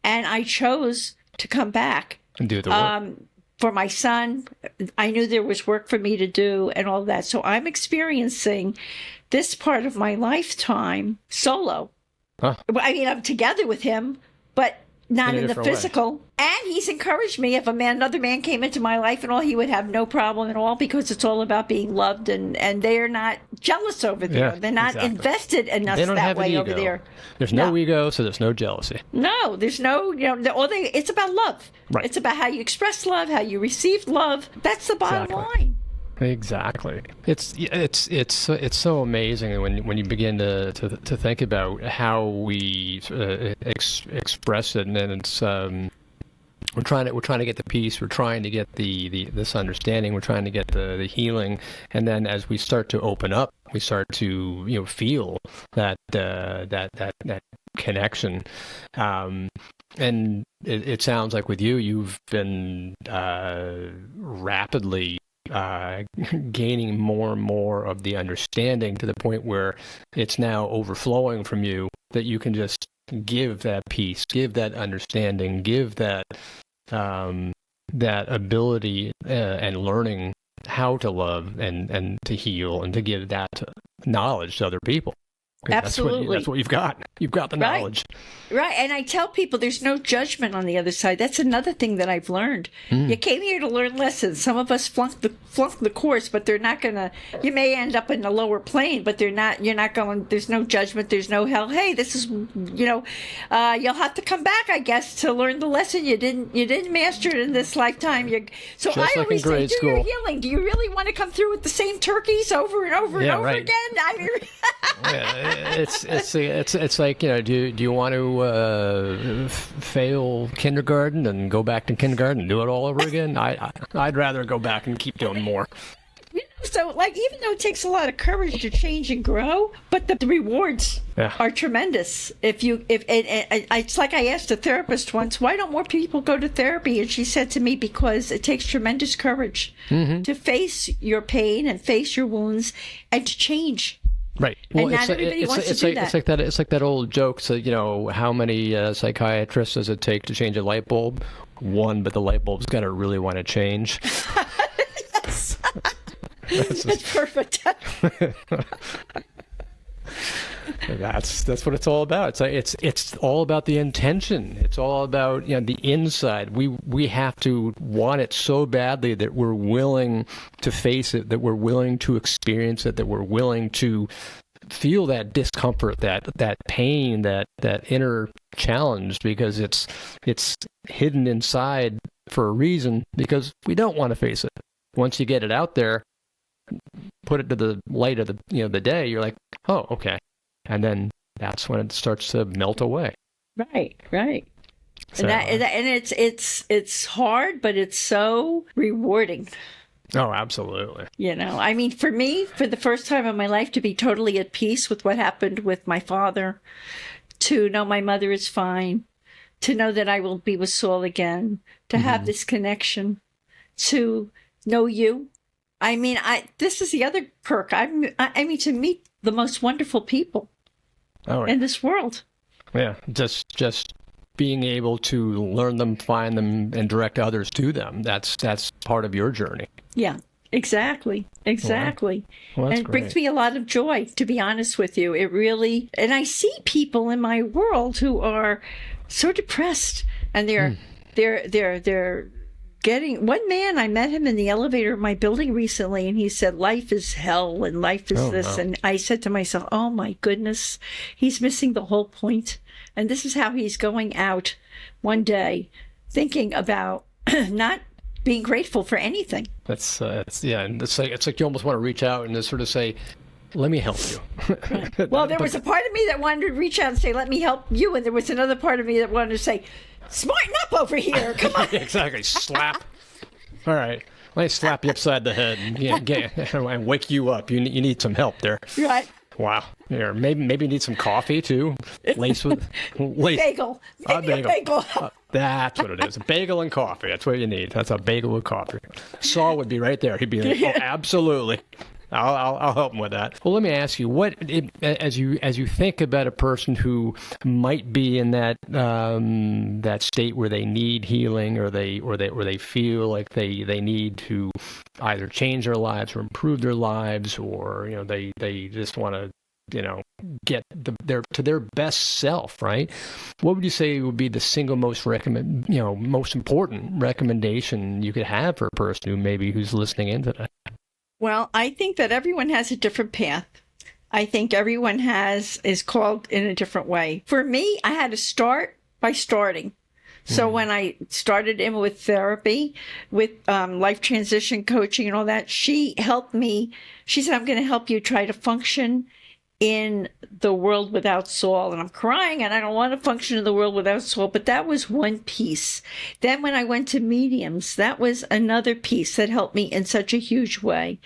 And I chose to come back.
And do the work.
For my son, I knew there was work for me to do and all that. So I'm experiencing this part of my lifetime solo.
Huh.
I mean, I'm together with him, but not in the physical.
Way.
And he's encouraged me. If another man came into my life and all, he would have no problem at all, because it's all about being loved, and they are not jealous over there.
Yeah,
they're not invested in us that way over there.
There's no ego, so there's no jealousy.
No, there's no, it's about love.
Right.
It's about how you express love, how you receive love. That's the bottom line.
Exactly. It's so amazing when you begin to think about how we express it, and then it's we're trying to get the peace, we're trying to get this understanding, we're trying to get the healing, and then as we start to open up, we start to feel that connection. And it sounds like with you've been rapidly gaining more and more of the understanding, to the point where it's now overflowing from you, that you can just give that peace, give that understanding, give that ability and learning how to love and to heal and to give that knowledge to other people.
Absolutely.
That's what you've got. You've got the knowledge.
Right. And I tell people there's no judgment on the other side. That's another thing that I've learned. You came here to learn lessons. Some of us flunk the course, but they're not going to, you may end up in the lower plane, but you're not going, there's no judgment. There's no hell. Hey, this is, you'll have to come back, I guess, to learn the lesson. You didn't master it in this lifetime. So I always say, do your healing. Do you really want to come through with the same turkeys over and over and over again? I mean,
it's like, do you want to fail kindergarten and go back to kindergarten and do it all over again? I'd rather go back and keep doing more.
So, even though it takes a lot of courage to change and grow, but the rewards are tremendous. It's like I asked a therapist once, why don't more people go to therapy? And she said to me, because it takes tremendous courage to face your pain and face your wounds and to change.
Right. Well,
and not everybody wants to do that.
It's like that old joke. So, how many psychiatrists does it take to change a light bulb? One, but the light bulb's got to really want to change.
That's perfect.
That's what it's all about. It's all about the intention. It's all about the inside. We have to want it so badly that we're willing to face it, that we're willing to experience it, that we're willing to feel that discomfort, that pain, that inner challenge, because it's hidden inside for a reason, because we don't want to face it. Once you get it out there, put it to the light of the day, you're like, oh, okay. And then that's when it starts to melt away.
Right.
So,
and it's hard, but it's so rewarding.
Oh, absolutely.
I mean, for me, for the first time in my life, to be totally at peace with what happened with my father, to know my mother is fine, to know that I will be with Saul again, to have this connection, to know you. I mean, this is the other perk. I mean, to meet the most wonderful people in this world.
Yeah, just being able to learn them, find them, and direct others to them. That's part of your journey.
Yeah, exactly. Well, and it brings me a lot of joy, to be honest with you. It really, and I see people in my world who are so depressed, and they're getting, one man, I met him in the elevator of my building recently, and he said, life is hell and life is this. No. And I said to myself, oh my goodness, he's missing the whole point. And this is how he's going out one day thinking about not being grateful for anything.
And it's like you almost want to reach out and just sort of say, let me help you.
Right. Well, there was a part of me that wanted to reach out and say, let me help you. And there was another part of me that wanted to say, smarten up over here. Come on.
Exactly. Slap. All right. Let me slap you upside the head and wake you up. You need some help there.
Right.
Wow. Here, maybe you need some coffee too.
Bagel. Bagel.
That's what it is. A bagel and coffee. That's what you need. That's a bagel with coffee. Saul would be right there. He'd be like, oh, absolutely. I'll help him with that. Well, let me ask you, as you think about a person who might be in that that state where they need healing, or they feel like they need to either change their lives or improve their lives, or they just want to get their best self, right? What would you say would be the single most most important recommendation you could have for a person who's listening in today?
Well, I think that everyone has a different path. I think everyone is called in a different way. For me, I had to start by starting. So when I started in with therapy, with life transition coaching and all that, she helped me. She said, I'm going to help you try to function in the world without Saul. And I'm crying, and I don't want to function in the world without Saul. But that was one piece. Then when I went to mediums, that was another piece that helped me in such a huge way.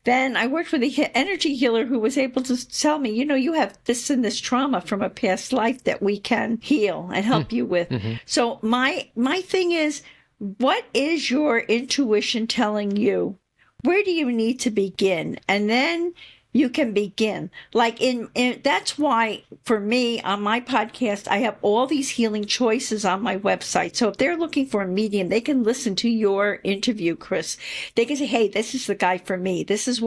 Then I worked with an energy healer who was able to tell me, you have this and this trauma from a past life that we can heal and help you with. Mm-hmm. So my thing is, what is your intuition telling you? Where do you need to begin? And then you can begin. Like that's why for me on my podcast, I have all these healing choices on my website. So if they're looking for a medium, they can listen to your interview, Chris. They can say, hey, this is the guy for me. This is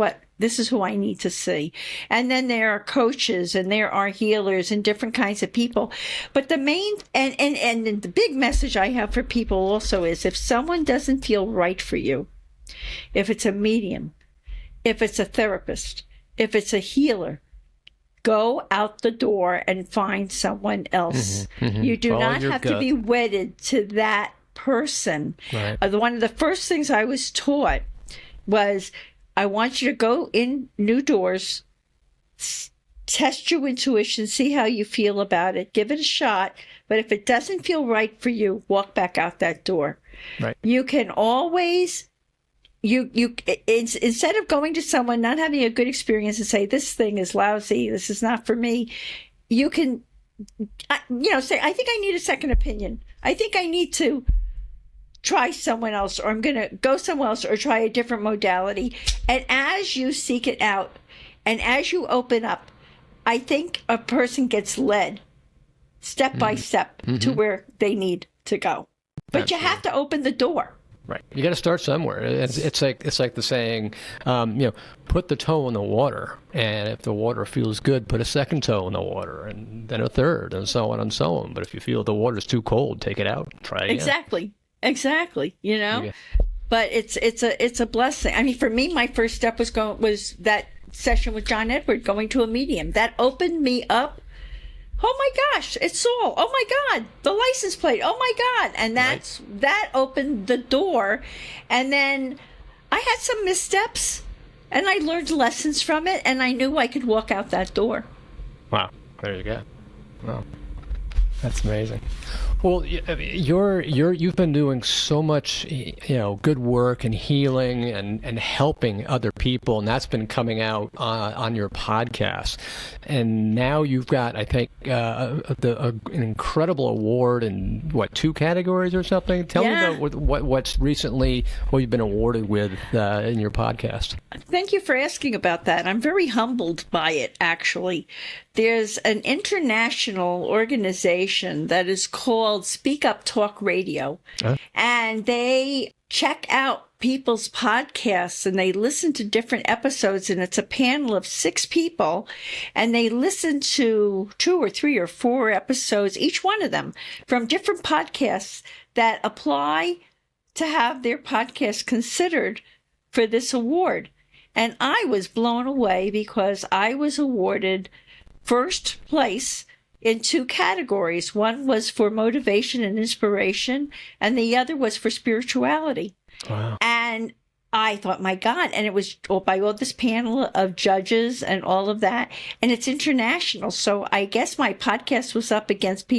who I need to see. And then there are coaches and there are healers and different kinds of people. But the main and the big message I have for people also is, if someone doesn't feel right for you, if it's a medium, if it's a therapist, if it's a healer, go out the door and find someone else. Mm-hmm, mm-hmm. You do not have to be wedded to that person. Right. One of the first things I was taught was, I want you to go in new doors, test your intuition, see how you feel about it, give it a shot. But if it doesn't feel right for you, walk back out that door. Right. You can always... instead of going to someone, not having a good experience, and say, this thing is lousy, this is not for me, you can, say, I think I need a second opinion. I think I need to try someone else, or I'm going to go somewhere else, or try a different modality. And as you seek it out, and as you open up, I think a person gets led step by step to where they need to go. But you have to open the door.
Right. You got to start somewhere. It's like the saying, put the toe in the water, and if the water feels good, put a second toe in the water, and then a third, and so on and so on. But if you feel the water's too cold, take it out. Try again. Exactly. Yeah. But it's a blessing. I mean, for me, my first step was that session with John Edward, going to a medium. That opened me up. Oh my gosh, it's Saul. Oh my God, the license plate. Oh my God. And that opened the door. And then I had some missteps, and I learned lessons from it, and I knew I could walk out that door. Wow. There you go. Wow. That's amazing. Well, you've been doing so much, good work and healing and helping other people, and that's been coming out on your podcast. And now you've got, I think, an incredible award in 2 categories or something. Tell me about what you've been awarded with in your podcast.
Thank you for asking about that. I'm very humbled by it, actually. There's an international organization that is called Speak Up Talk Radio, and they check out people's podcasts and they listen to different episodes, and it's a panel of 6 people, and they listen to 2 or 3 or 4 episodes, each one of them, from different podcasts that apply to have their podcast considered for this award. And I was blown away because I was awarded first place in 2 categories. One was for motivation and inspiration, and the other was for spirituality. Wow. And I thought, my God, and it was by all this panel of judges and all of that, and it's international. So I guess my podcast was up against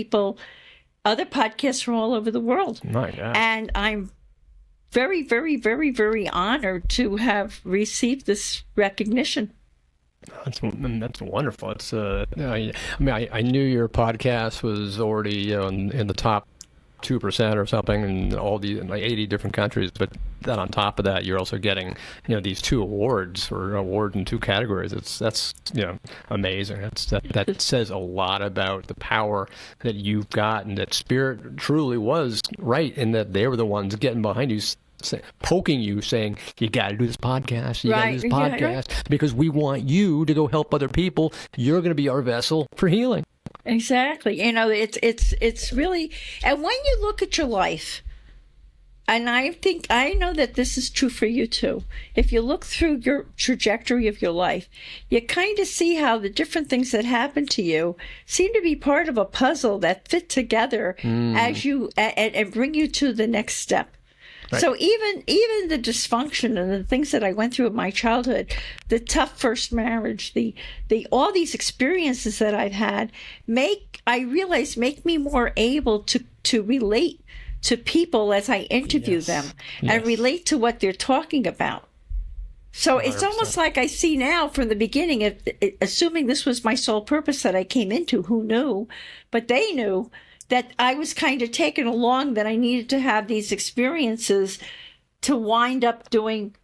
other podcasts from all over the world. My God. And I'm very, very, very, very honored to have received this recognition.
That's wonderful. It's I knew your podcast was already in the top 2% or something in all the like 80 different countries. But then on top of that, you're also getting, these 2 awards or award in 2 categories. That's amazing. That says a lot about the power that you've got, and that Spirit truly was right in that they were the ones getting behind you, poking you, saying, you got to do this podcast, because we want you to go help other people. You're going to be our vessel for healing.
Exactly. It's really, and when you look at your life, and I know that this is true for you too. If you look through your trajectory of your life, you kind of see how the different things that happen to you seem to be part of a puzzle that fit together as you and bring you to the next step. Right. So even the dysfunction and the things that I went through in my childhood, the tough first marriage, the all these experiences that I've had, make me more able to relate to people as I interview them and relate to what they're talking about. So 100%. It's almost like I see now from the beginning, assuming this was my sole purpose that I came into, who knew, but they knew that I was kind of taken along, that I needed to have these experiences to wind up doing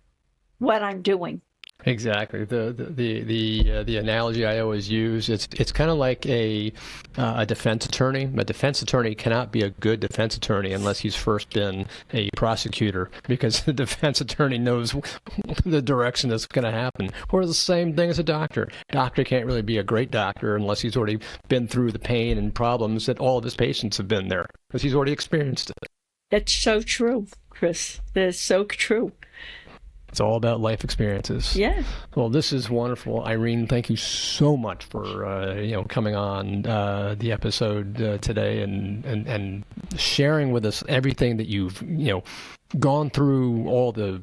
what I'm doing.
Exactly. The analogy I always use, it's kind of like a defense attorney. A defense attorney cannot be a good defense attorney unless he's first been a prosecutor, because the defense attorney knows the direction that's going to happen. Or the same thing as a doctor. Doctor can't really be a great doctor unless he's already been through the pain and problems that all of his patients have been there, because he's already experienced it.
That's so true, Chris. That is so true.
It's all about life experiences.
Yeah.
Well, this is wonderful. Irene, thank you so much for coming on the episode today and sharing with us everything that you've gone through, all the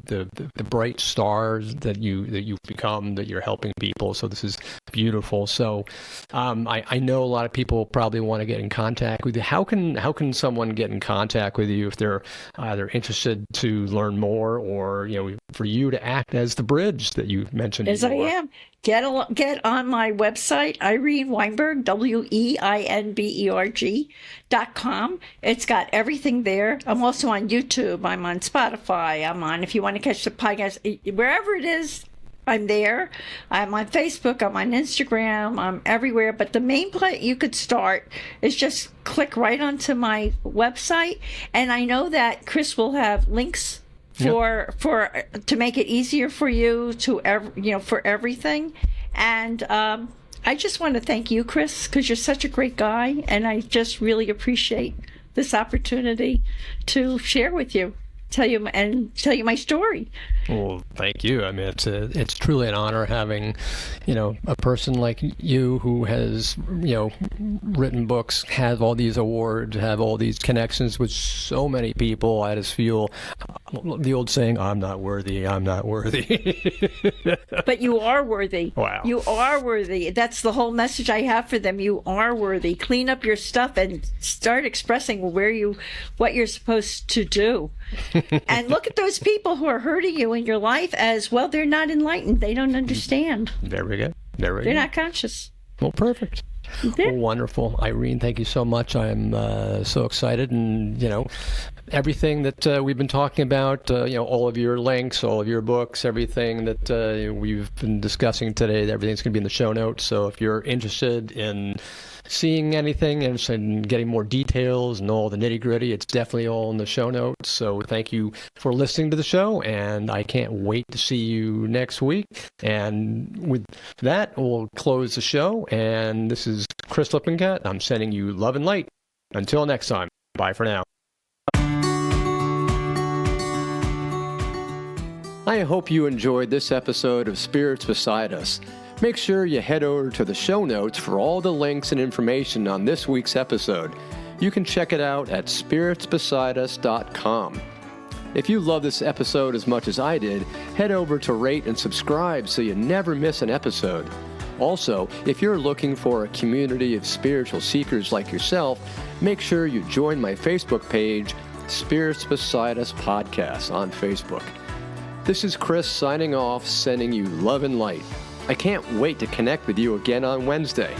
bright stars that you've become, that you're helping people. So this is beautiful. So I know a lot of people probably want to get in contact with you. How can someone get in contact with you if they're either interested to learn more, or for you to act as the bridge that you mentioned?
As before? I am. Get on my website, Irene Weinberg, WEINBERG.com. It's got everything there. I'm also on YouTube. I'm on Spotify. I'm on, if you want to catch the podcast, wherever it is, I'm there. I'm on Facebook. I'm on Instagram. I'm everywhere. But the main place you could start is just click right onto my website. And I know that Chris will have links for to make it easier for you to for everything. And I just want to thank you, Chris, because you're such a great guy, and I just really appreciate this opportunity to share with you, tell you my story.
Well, thank you. I mean, it's truly an honor having, a person like you who has, written books, have all these awards, have all these connections with so many people. I just feel the old saying, I'm not worthy, I'm not worthy.
But you are worthy.
Wow.
You are worthy. That's the whole message I have for them. You are worthy. Clean up your stuff and start expressing what you're supposed to do. And look at those people who are hurting you in your life as well. They're not enlightened. They don't understand.
There we go.
They're not conscious.
Well, perfect. Well, wonderful. Irene, thank you so much. I'm so excited. And, everything that we've been talking about, all of your links, all of your books, everything that we've been discussing today, everything's going to be in the show notes. So if you're interested in seeing anything and getting more details and all the nitty-gritty, it's definitely all in the show notes. So thank you for listening to the show, and I can't wait to see you next week. And with that, we'll close the show. And this is Chris Lippincott. I'm sending you love and light. Until next time, bye for now. I hope you enjoyed this episode of Spirits Beside Us. Make sure you head over to the show notes for all the links and information on this week's episode. You can check it out at spiritsbesideus.com. If you love this episode as much as I did, head over to rate and subscribe so you never miss an episode. Also, if you're looking for a community of spiritual seekers like yourself, make sure you join my Facebook page, Spirits Beside Us Podcast on Facebook. This is Chris signing off, sending you love and light. I can't wait to connect with you again on Wednesday.